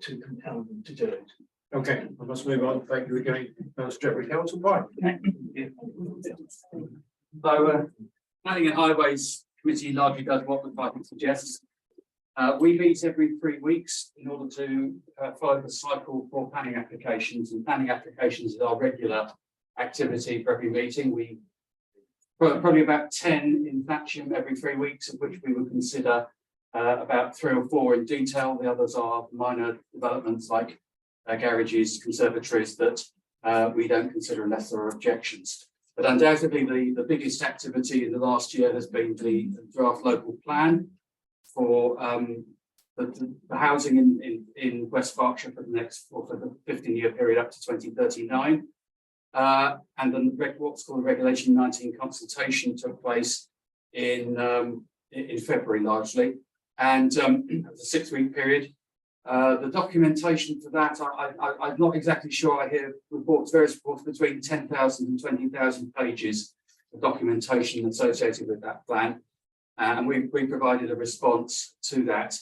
to compel them to do it. Okay, I must move on. Thank you again, Councillor Jeffrey. Councillor Pike. So, Planning and Highways Committee largely does what the party suggests. We meet every 3 weeks in order to follow the cycle for planning applications, and planning applications is our regular activity for every meeting. We probably about 10 in Thatcham every 3 weeks, of which we would consider about 3 or 4 in detail. The others are minor developments like garages, conservatories that we don't consider unless there are objections. But undoubtedly the biggest activity in the last year has been the draft local plan for the housing in West Berkshire for the next, or for the 15-year period up to 2039. And then what's called the Regulation 19 consultation took place in February largely. And it was a 6-week period. The documentation for that, I'm not exactly sure. I hear various reports between 10,000 and 20,000 pages of documentation associated with that plan. And we provided a response to that.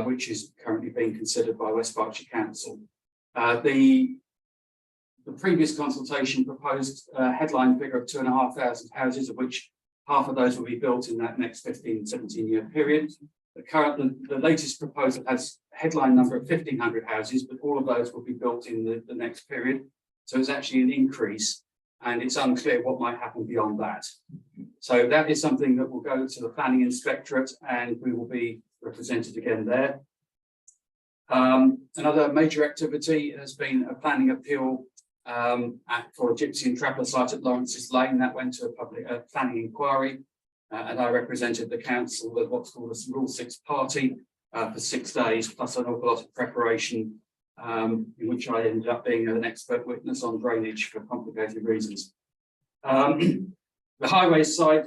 which is currently being considered by West Berkshire Council. The previous consultation proposed a headline figure of 2,500 houses, of which half of those will be built in that next 15-17-year period. The latest proposal has a headline number of 1,500 houses, but all of those will be built in the next period. So it's actually an increase, and it's unclear what might happen beyond that. So that is something that will go to the Planning Inspectorate, and we will be represented again there. Another major activity has been a planning appeal for a gypsy and traveller site at Lawrence's Lane. That went to a public planning inquiry, and I represented the council with what's called a Rule 6 party for 6 days, plus an awful lot of preparation, in which I ended up being an expert witness on drainage for complicated reasons. The highways side,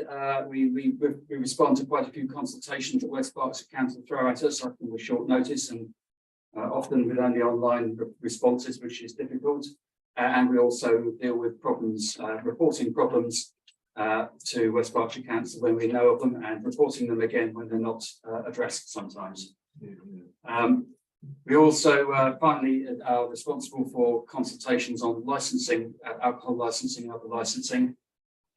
we respond to quite a few consultations that West Berkshire Council throw at us, often with short notice and often with only online responses, which is difficult. And we also deal with problems, reporting problems to West Berkshire Council when we know of them, and reporting them again when they're not addressed sometimes. We also finally are responsible for consultations on licensing, alcohol licensing and other licensing.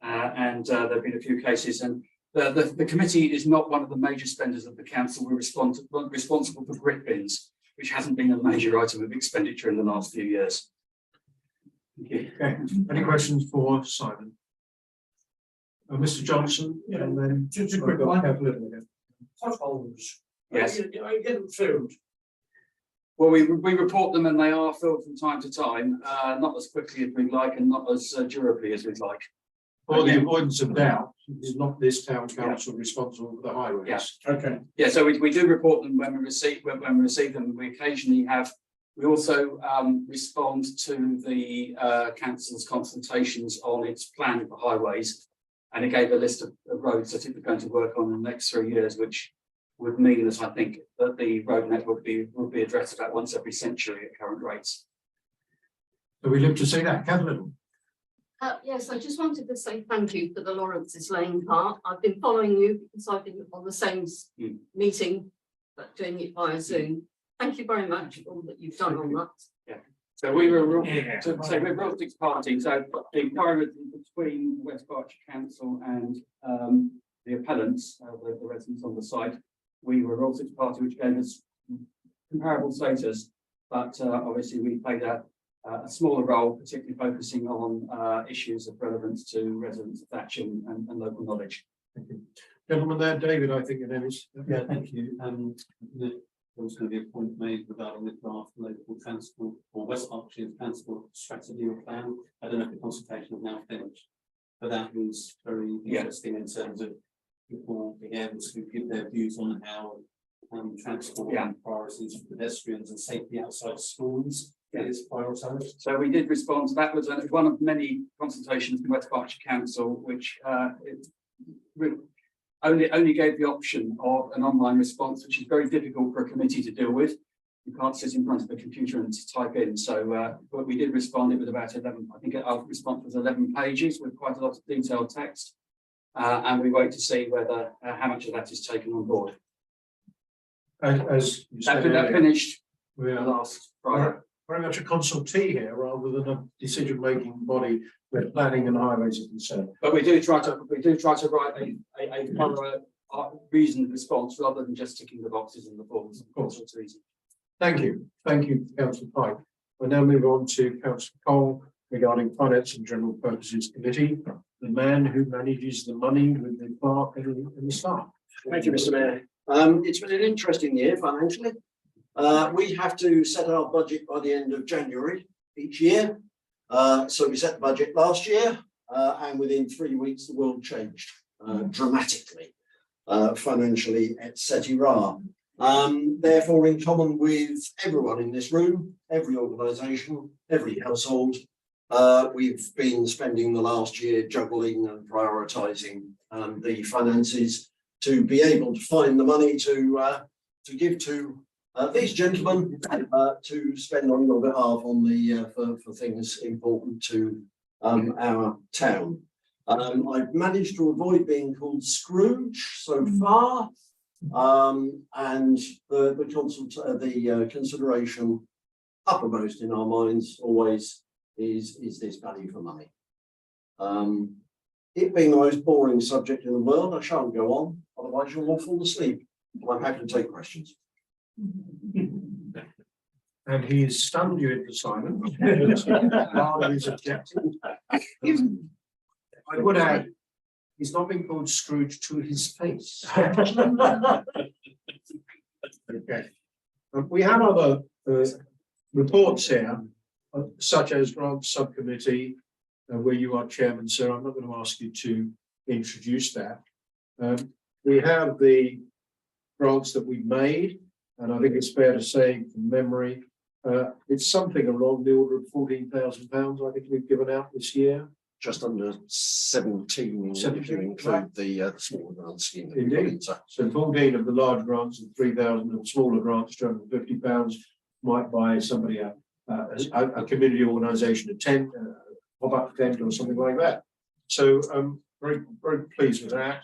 And there have been a few cases, and the committee is not one of the major spenders of the council. We're responsible for grit bins, which hasn't been a major item of expenditure in the last few years. Thank you. Okay. Any questions for Simon? Mr. Johnson, Yeah, and then just a quick one. again. Potholes. Yes. You get them filled. Well, we report them, and they are filled from time to time, not as quickly as we'd like and not as durably as we'd like. For the avoidance of doubt, is not this town council responsible for the highways? Yeah. Okay. Yeah, so we do report them when we receive them. We occasionally have. We also respond to the council's consultations on its plan for highways, and it gave a list of roads that it was going to work on in the next 3 years, which would mean that I think that the road network will be addressed about once every century at current rates. So we live to see that, Kathleen. Yes, I just wanted to say thank you for the Lawrence's Lane part. I've been following you because I've been on the same meeting, but doing it via Zoom. Thank you very much for all that you've done on that. Yeah. So we were we're Rule 6 party. So the inquiry between West Berkshire Council and the appellants, the residents on the site, we were Rule 6 party, which gave us comparable status, but obviously we played a smaller role, particularly focusing on issues of relevance to residents of Thatcham and local knowledge. Thank you. Gentleman there, David, I think your name is. Yeah, thank you. There was going to be a point made regarding the draft local transport or West Berkshire transport strategy or plan. I don't know if the consultation is now finished, but that was very interesting in terms of people being able to give their views on how transport and priorities for pedestrians and safety outside schools is prioritised. So we did respond to that. Was one of many consultations in West Berkshire Council, which only gave the option of an online response, which is very difficult for a committee to deal with. You can't sit in front of a computer and type in. So, but we did respond. It was about 11. I think our response was 11 pages with quite a lot of detailed text, and we wait to see whether how much of that is taken on board. As you said, that finished last Friday. Very much a consultee here rather than a decision-making body where planning and highways are concerned. But we do try to write a thorough reasoned response rather than just ticking the boxes in the forms. Of course, it's easy. Thank you, Councillor Pike. We'll now move on to Councillor Cole regarding Finance and General Purposes Committee, the man who manages the money with the clerk and the staff. Thank you, Mr. Mayor. It's been an interesting year financially. We have to set our budget by the end of January each year. So we set the budget last year, and within 3 weeks, the world changed dramatically, financially, etc. Therefore, in common with everyone in this room, every organisation, every household, we've been spending the last year juggling and prioritising the finances to be able to find the money to give to these gentlemen to spend on your behalf on the for things important to our town. I've managed to avoid being called Scrooge so far, And the consideration uppermost in our minds always is this value for money. It being the most boring subject in the world, I shan't go on, otherwise you'll all fall asleep. I'm happy to take questions. And he has stunned you into silence. Rather he's objecting. I would add, he's not been called Scrooge to his face. Okay. We have other reports here, such as grants subcommittee, where you are chairman, sir. I'm not going to ask you to introduce that. We have the grants that we've made, and I think it's fair to say from memory, it's something along the order of £14,000. I think we've given out this year. Just under 17, if you include the smaller grant scheme. Indeed. So 14 of the large grants and 3,000 of smaller grants, £250, might buy somebody a community organisation a tent, pop-up tent or something like that. So I'm very, very pleased with that.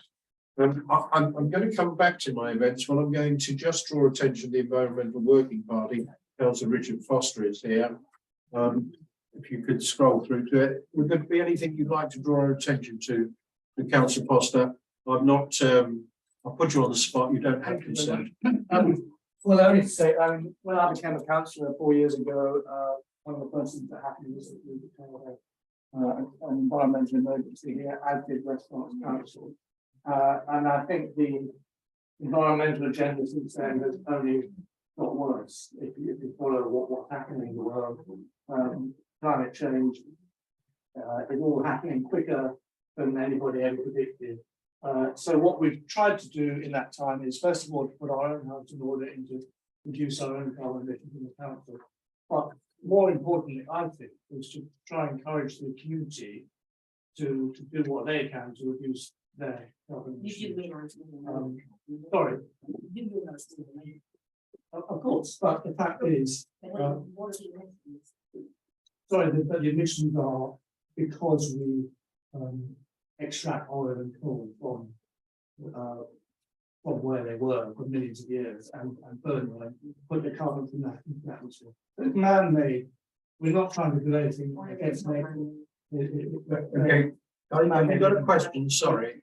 I'm going to come back to my events, but I'm going to just draw attention to the Environmental Working Party. Councillor Richard Foster is here. If you could scroll through to it, would there be anything you'd like to draw our attention to, Councillor Foster? I'm not. I'll put you on the spot. You don't have to say. Well, I only to say, when I became a councillor 4 years ago, one of the first things that happened was that we declared an environmental emergency here, as did Westmorland Council. And I think the environmental agenda since then has only got worse. If you follow what's happening in the world, climate change is all happening quicker than anybody ever predicted. So what we've tried to do in that time is, first of all, to put our own house in order and to reduce our own carbon emissions in the council. But more importantly, I think, is to try and encourage the community to do what they can to reduce their carbon emissions. Sorry. Of course, but the fact is, sorry, the emissions are because we extract oil and coal from where they were for millions of years and burn them, put the carbon from that into the atmosphere. It's man-made. We're not trying to do anything against nature. Okay. I've got a question. Sorry.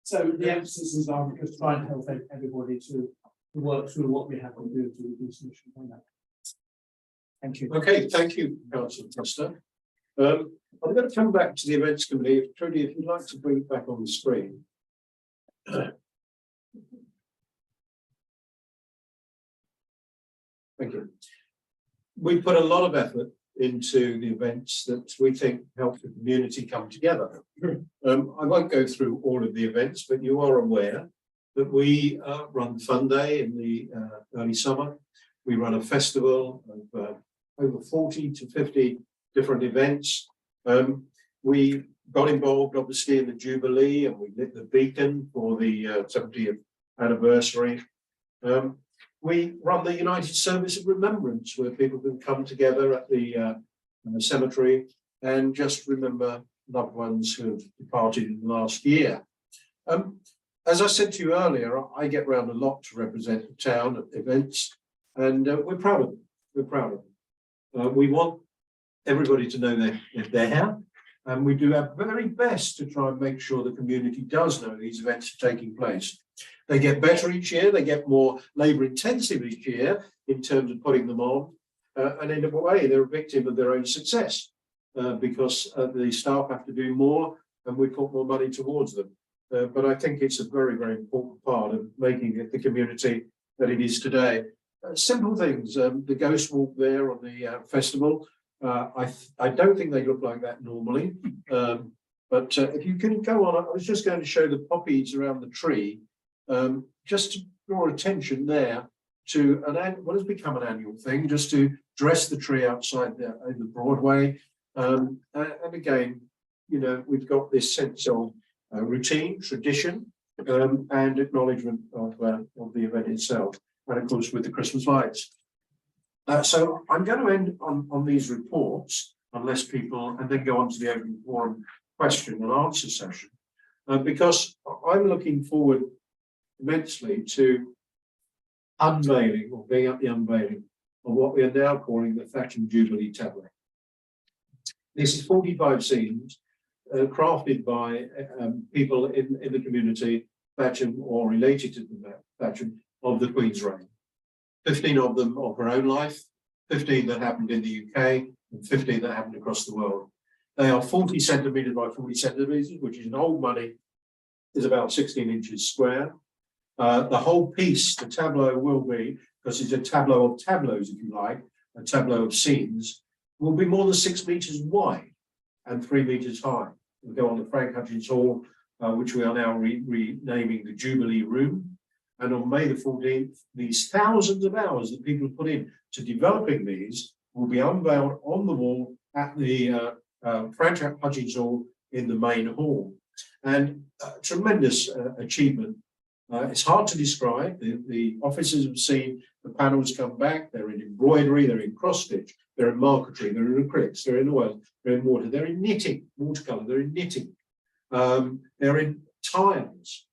So the emphasis is on just trying to help everybody to work through what we have to do to reduce emissions on that. Thank you. Okay, thank you, Councillor Foster. I'm going to come back to the events committee. Trudy, if you'd like to bring it back on the screen. Thank you. We put a lot of effort into the events that we think help the community come together. I won't go through all of the events, but you are aware that we run Fun Day in the early summer. We run a festival of over 40 to 50 different events. We got involved obviously in the Jubilee, and we lit the beacon for the 70th anniversary. We run the United Service of Remembrance, where people can come together at the cemetery and just remember loved ones who have departed in the last year. As I said to you earlier, I get round a lot to represent the town at events, and we're proud of them. We're proud of them. We want everybody to know they're there, and we do our very best to try and make sure the community does know these events are taking place. They get better each year, they get more labour intensive each year in terms of putting them on, and in a way they're a victim of their own success because the staff have to do more and we put more money towards them. But I think it's a very, very important part of making it the community that it is today. Simple things, the ghost walk there on the festival, I don't think they look like that normally, but if you can go on, I was just going to show the poppies around the tree, just to draw attention there to what has become an annual thing, just to dress the tree outside in the Broadway. And again, you know, we've got this sense of routine, tradition, and acknowledgement of the event itself, and of course with the Christmas lights. So I'm going to end on these reports, unless people, and then go on to the open forum question and answer session. because I'm looking forward immensely to unveiling or being at the unveiling of what we are now calling the Thatcham Jubilee tablet. This is 45 scenes crafted by people in the community, Thatcham or related to the Thatcham of the Queen's reign. 15 of them of her own life, 15 that happened in the UK, and 15 that happened across the world. They are 40 centimetres by 40 centimetres, which is in old money, is about 16 inches square. The whole piece, the tableau will be, because it's a tableau of tableaus, if you like, a tableau of scenes, will be more than 6 metres wide and 3 metres high. We'll go on the Frank Hutchins Hall, which we are now renaming the Jubilee Room. And on May the 14th, these thousands of hours that people have put in to developing these will be unveiled on the wall at the Frank Hutchins Hall in the main hall. And tremendous achievement. It's hard to describe. The officers have seen the panels come back. They're in embroidery, they're in cross stitch, they're in marquetry, they're in acrylics, they're in oil, they're in water, they're in knitting, watercolor, they're in knitting, they're in tiles,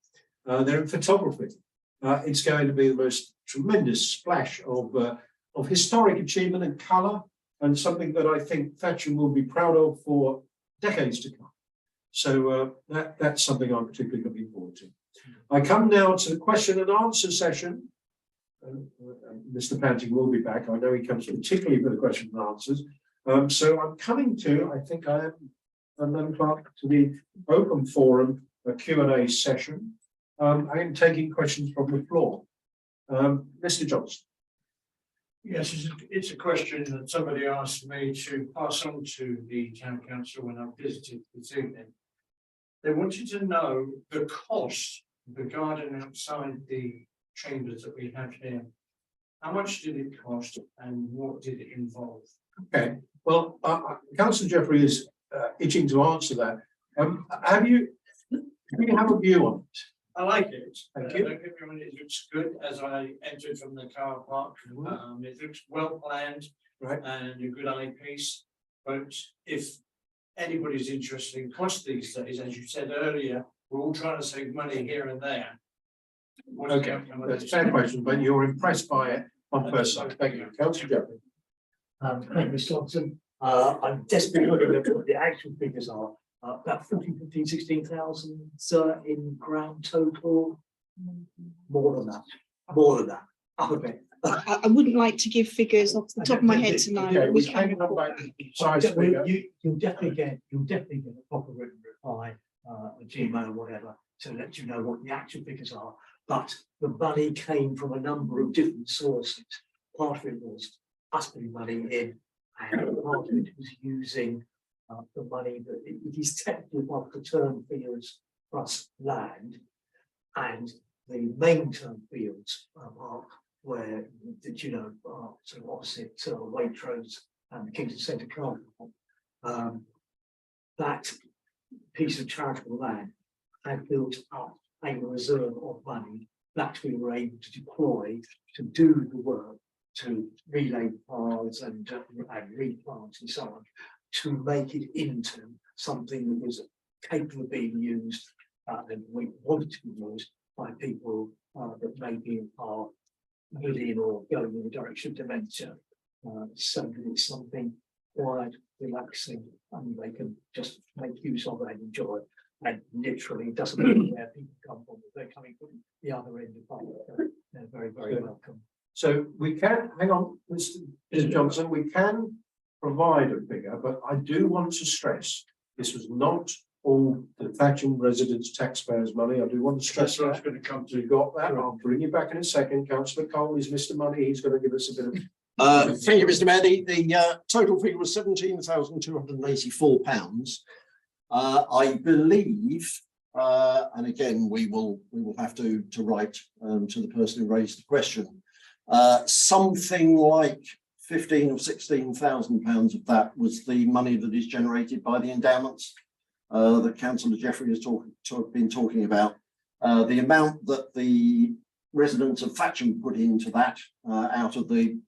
they're in photography. It's going to be the most tremendous splash of historic achievement and colour, and something that I think Thatcham will be proud of for decades to come. So that's something I'm particularly looking forward to. I come now to the question and answer session. Mr. Panting will be back. I know he comes particularly for the question and answers. So I'm coming to, I think I am, Madam Clerk, to the open forum, a Q&A session. I am taking questions from the floor. Mr. Johnson. Yes, it's a question that somebody asked me to pass on to the town council when I visited this evening. They wanted to know the cost of the garden outside the chambers that we have here. How much did it cost and what did it involve? Okay, well, Councillor Jeffrey is itching to answer that. Do you have a view on it? I like it. Thank you. Don't get me wrong, it looks good as I entered from the car park. It looks well planned, right, and a good eyepiece. But if anybody's interested in cost these days, as you said earlier, we're all trying to save money here and there. What's the Okay, outcome of that's a this? fair question, but you're impressed by it on first sight. Thank you, Councillor Jeffrey. Thank you, Mr. Johnson. I'm desperately looking at what the actual figures are. About 16,000 in ground total. More than that. Up a bit. I wouldn't like to give figures off the top of my head tonight. Okay, We we can can come back to the size figure. You'll definitely get a proper written reply, a Gmail, whatever, to let you know what the actual figures are. But the money came from a number of different sources. Part of it was us putting money in, and part of it was using the money that it is technically part of the term fields plus land, and the main term fields are where are sort of opposite Waitrose and the Kingston Centre Car Park. That piece of charitable land had built up a reserve of money that we were able to deploy to do the work, to relay paths and replant and so on, to make it into something that was capable of being used and we wanted to be used by people that maybe are living or going in the direction of dementia. So that it's something quiet, relaxing, and they can just make use of it and enjoy it. And literally, it doesn't matter where people come from, if they're coming from the other end of the they're very, very welcome. So we can, hang on, Mr. Johnson, we can provide a figure, but I do want to stress this was not all the Thatcham residents' taxpayers' money. I do want to stress That's what I was that. going to come You to. got that? I'll bring you back in a second. Councillor Cole is Mr. Money. He's going to give us a bit of. Thank you, Mr. Mayor. The total figure was £17,284. I believe, and again, we will have to write to the person who raised the question. Something like £15,000 or £16,000 of that was the money that is generated by the endowments that Councillor Jeffrey has been talking about. The amount that the residents of Thatcham put into that out of the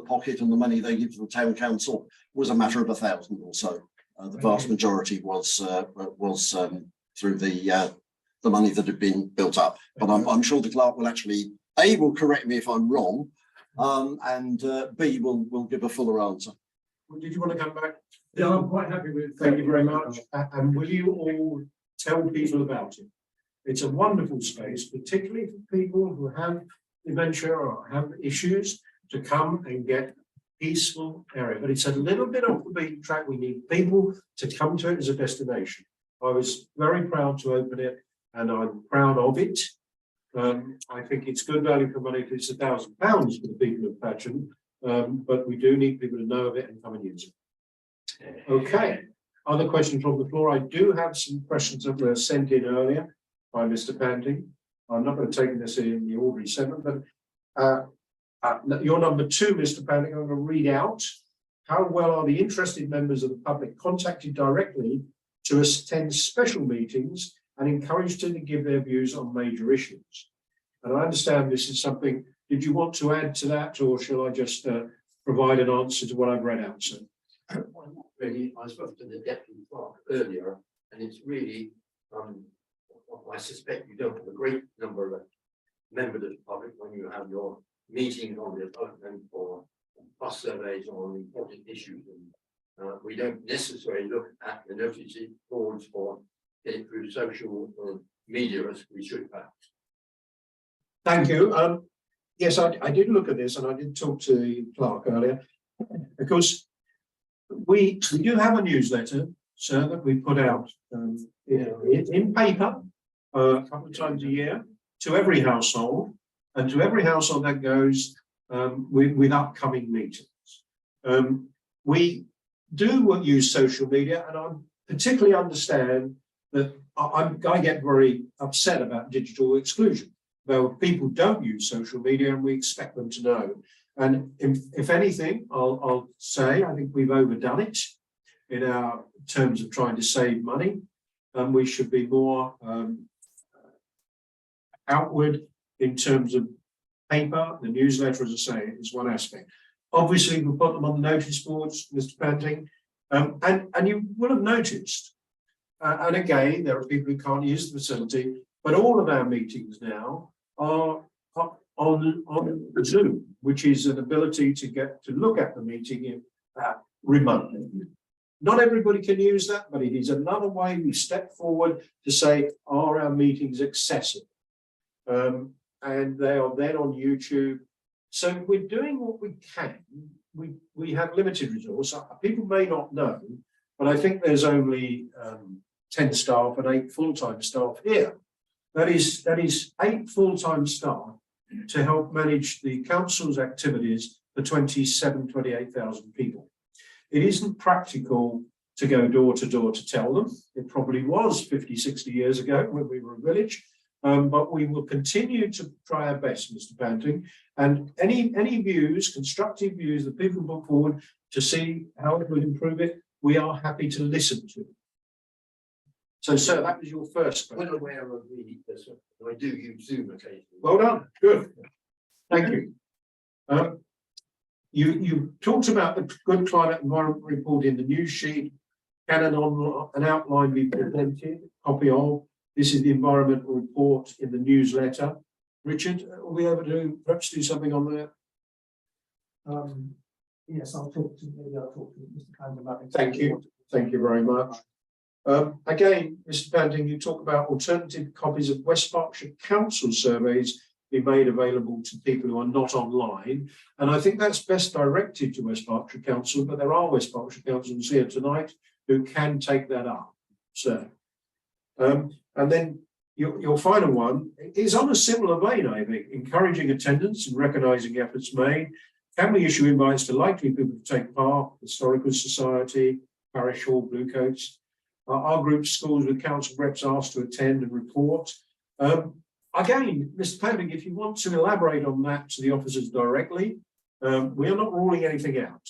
pocket and the money they give to the town council was a matter of 1,000 or so. The vast majority was through the the money that had been built up. But I'm sure the clerk will actually, A, will correct me if I'm wrong, and B, will give a fuller answer. Did you want to come back? Yeah, I'm quite happy with it. Thank you very much. And will you all tell people about it? It's a wonderful space, particularly for people who have dementia or have issues, to come and get peaceful area. But it's a little bit off the beaten track. We need people to come to it as a destination. I was very proud to open it, and I'm proud of it. I think it's good value for money if it's £1,000 for the people of Thatcham, but we do need people to know of it and come and use it. Okay, other questions from the floor? I do have some questions that were sent in earlier by Mr. Panting. I'm not going to take this in the ordinary segment, but your number 2, Mr. Panting, I'm going to read out. How well are the interested members of the public contacted directly to attend special meetings and encouraged to give their views on major issues? And I understand this is something, did you want to add to that, or shall I just provide an answer to what I've read out, sir? Well, not really. I spoke to the deputy clerk earlier, and it's really, I suspect you don't have a great number of members of the public when you have your meetings on the development or bus surveys on important issues. And we don't necessarily look at the notice boards for getting through social media as we should perhaps. Thank you. Yes, I did look at this, and I did talk to the clerk earlier, because we do have a newsletter, sir, that we put out in paper a couple of times a year to every household, and to every household that goes with upcoming meetings. We do use social media, and I particularly understand that I get very upset about digital exclusion. Though people don't use social media, and we expect them to know. And if anything, I'll say I think we've overdone it in our terms of trying to save money, and we should be more outward in terms of paper. The newsletter, as I say, is one aspect. Obviously, we'll put them on the notice boards, Mr. Panting, and you will have noticed. And again, there are people who can't use the facility, but all of our meetings now are on Zoom, which is an ability to get to look at the meeting remotely. Not everybody can use that, but it is another way we step forward to say, are our meetings accessible? And they are then on YouTube. So we're doing what we can. We have limited resource. People may not know, but I think there's only 10 staff and 8 full-time staff here. That is 8 full-time staff to help manage the council's activities for 28,000 people. It isn't practical to go door to door to tell them. It probably was 50, 60 years ago when we were a village, but we will continue to try our best, Mr. Panting, and any views, constructive views that people put forward to see how it will improve it, we are happy to listen to. So, sir, that was your first question. I'm aware of I do use Zoom occasionally. Well done. Good. Thank you. You talked about the Good Climate Environment Report in the news sheet. Can an outline be presented? Copy of. This is the environmental report in the newsletter. Richard, will we ever perhaps do something on that? Yes, I'll talk to Mr. Kind about it. Thank you. Thank you very much. Again, Mr. Panting, you talk about alternative copies of West Berkshire Council surveys be made available to people who are not online. And I think that's best directed to West Berkshire Council, but there are West Berkshire Councils here tonight who can take that up, sir. And then your final one is on a similar vein, I think, encouraging attendance and recognising efforts made. Can we issue invites to likely people to take part, Historical Society, Parish Hall, Bluecoats? Our group schools with council reps asked to attend and report. Again, Mr. Panting, if you want to elaborate on that to the officers directly, we are not ruling anything out.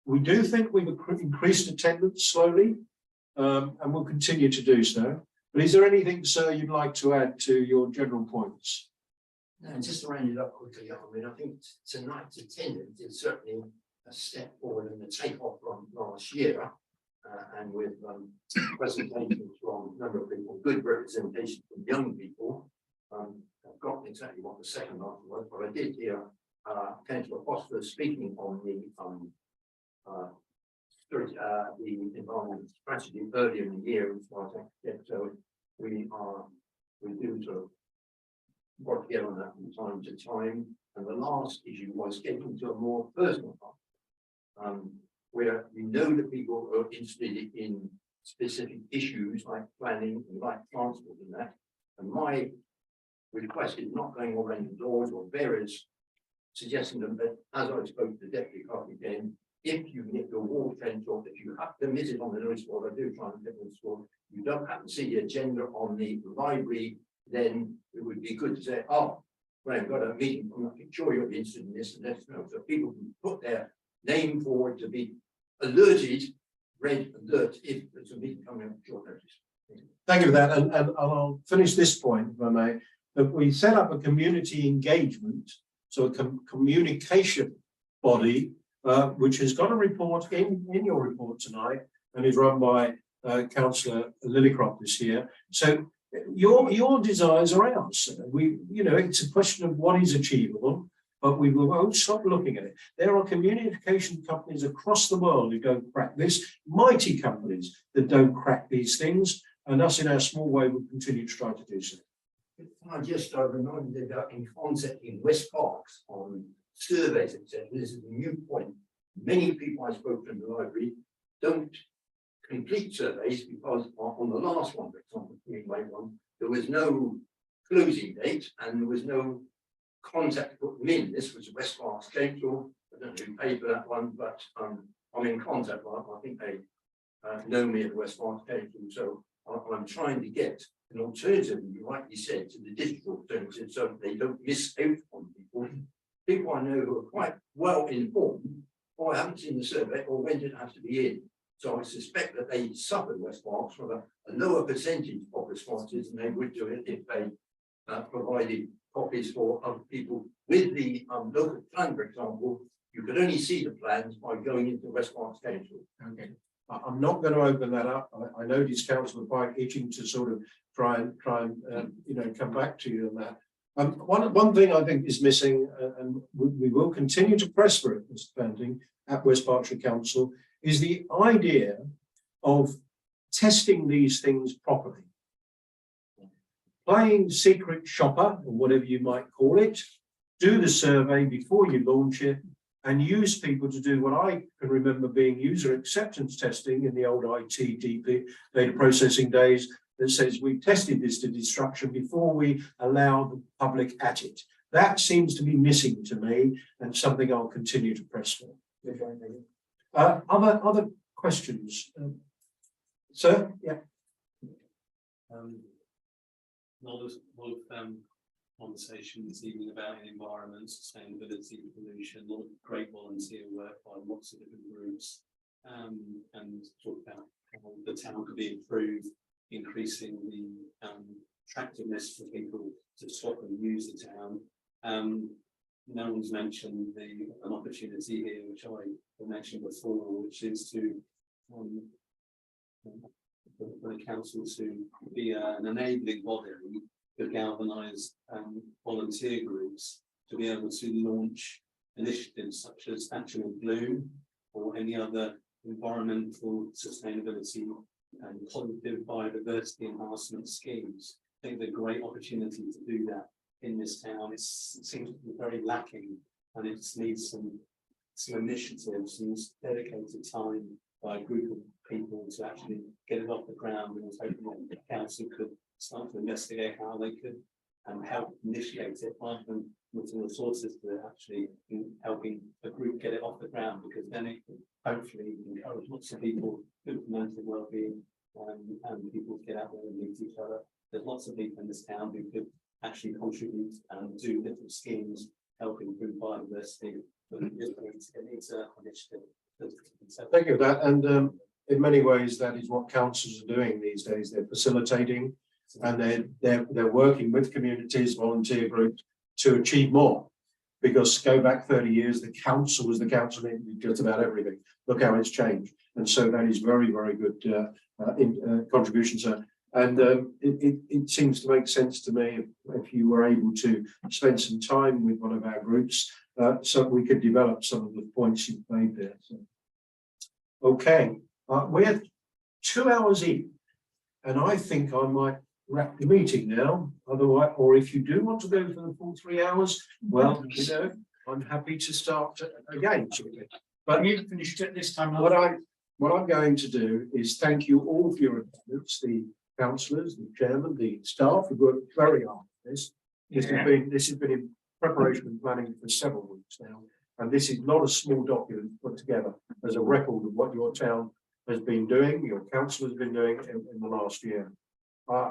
We do think we've increased attendance slowly, and we'll continue to do so. But is there anything, sir, you'd like to add to your general points? No, just to round it up quickly, I mean, I think tonight's attendance is certainly a step forward in the take-off from last year. and with presentations from a number of people, good representation from young people. I've got exactly what the second answer was, but I did hear Councillor Foster speaking on the environment strategy earlier in the year as far as I get. So we do sort of work together on that from time to time. And the last issue was getting to a more personal part, where we know that people are interested in specific issues like planning and like transport and that. And my request is not going around the doors or various suggesting them that, as I spoke to the deputy clerk again, if you get your wall change or if you have to miss it on the notice board, I do try and get this board, you don't happen to see the agenda on the library, then it would be good to say, oh, well, I've got a meeting, I'm not sure you're interested in this and that. So people can put their name forward to be alerted, red alert, if there's a meeting coming up short notice. Thank you for that, and I'll finish this point, if I may, that we set up a community engagement, so a communication body, which has got a report in your report tonight, and is run by Councillor Lillycroft this year. So your desires are ours. It's a question of what is achievable, but we won't stop looking at it. There are communication companies across the world who don't crack this, mighty companies that don't crack these things, and us in our small way will continue to try to do so. I just reminded that in concept in West Parks on surveys, etc. This is a new point. Many people I spoke to in the library don't complete surveys because on the last one, for example, there was no closing date and there was no contact to put them in. This was West Parks Central. I don't know who paid for that one, but I'm in contact. I think they know me at West Parks Central, so I'm trying to get an alternative, you rightly said, to the digital alternative, so that they don't miss out on people. People I know who are quite well informed, or I haven't seen the survey, or when did it have to be in. So I suspect that they suffered West Parks from a lower percentage of responses than they would do it if they provided copies for other people. With the local plan, for example, you could only see the plans by going into West Parks Council. Okay. I'm not going to open that up. I know these council are quite itching to sort of try and come back to you on that. One thing I think is missing, and we will continue to press for it, Mr. Panting, at West Berkshire Council, is the idea of testing these things properly. Playing secret shopper, or whatever you might call it, do the survey before you launch it, and use people to do what I can remember being user acceptance testing in the old IT DP data processing days, that says we tested this to destruction before we allow the public at it. That seems to be missing to me, and something I'll continue to press for. Other questions, sir? Yeah. lot of conversation this evening about environment, sustainability, pollution, a lot of great volunteer work by lots of different groups, and talk about how the town could be improved, increasing the attractiveness for people to stop and use the town. No one's mentioned an opportunity here, which I mentioned before, which is to for the council to be an enabling body to galvanise volunteer groups to be able to launch initiatives such as Thatcham and Bloom or any other environmental sustainability and positive biodiversity enhancement schemes. I think there's a great opportunity to do that in this town. It seems to be very lacking, and it needs some initiatives, some dedicated time by a group of people to actually get it off the ground. And I was hoping that the council could start to investigate how they could help initiate it, rather than with some resources to actually helping a group get it off the ground, because then it could hopefully encourage lots of people to implement the well-being and people to get out there and meet each other. There's lots of people in this town who could actually contribute and do different schemes, help improve biodiversity, but it needs an initiative. Thank you for that. And in many ways, that is what councils are doing these days. They're facilitating, and they're working with communities, volunteer groups to achieve more. Because go back 30 years, the council was the council in just about everything. Look how it's changed. And so that is very, very good contribution, sir. And it seems to make sense to me if you were able to spend some time with one of our groups, so we could develop some of the points you've made there. So. Okay, we're 2 hours in, and I think I might wrap the meeting now. Otherwise, or if you do want to go for the full 3 hours, well, you know, I'm happy to start again shortly. But you finished it this time. What I'm going to do is thank you all for your attendance, the councillors, the chairman, the staff who worked very hard on this. This has been in preparation and planning for several weeks now, and this is not a small document put together as a record of what your town has been doing, your council has been doing in the last year.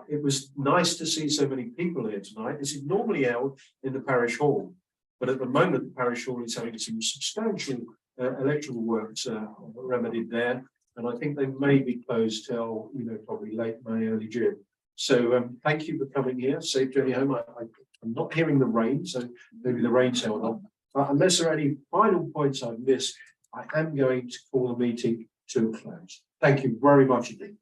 It was nice to see so many people here tonight. This is normally held in the parish hall, but at the moment the parish hall is having some substantial electrical works remedied there, and I think they may be closed till, you know, probably late May, early June. So thank you for coming here. Safe journey home. I'm not hearing the rain, so maybe the rain's held on. Unless there are any final points I've missed, I am going to call the meeting to a close. Thank you very much indeed.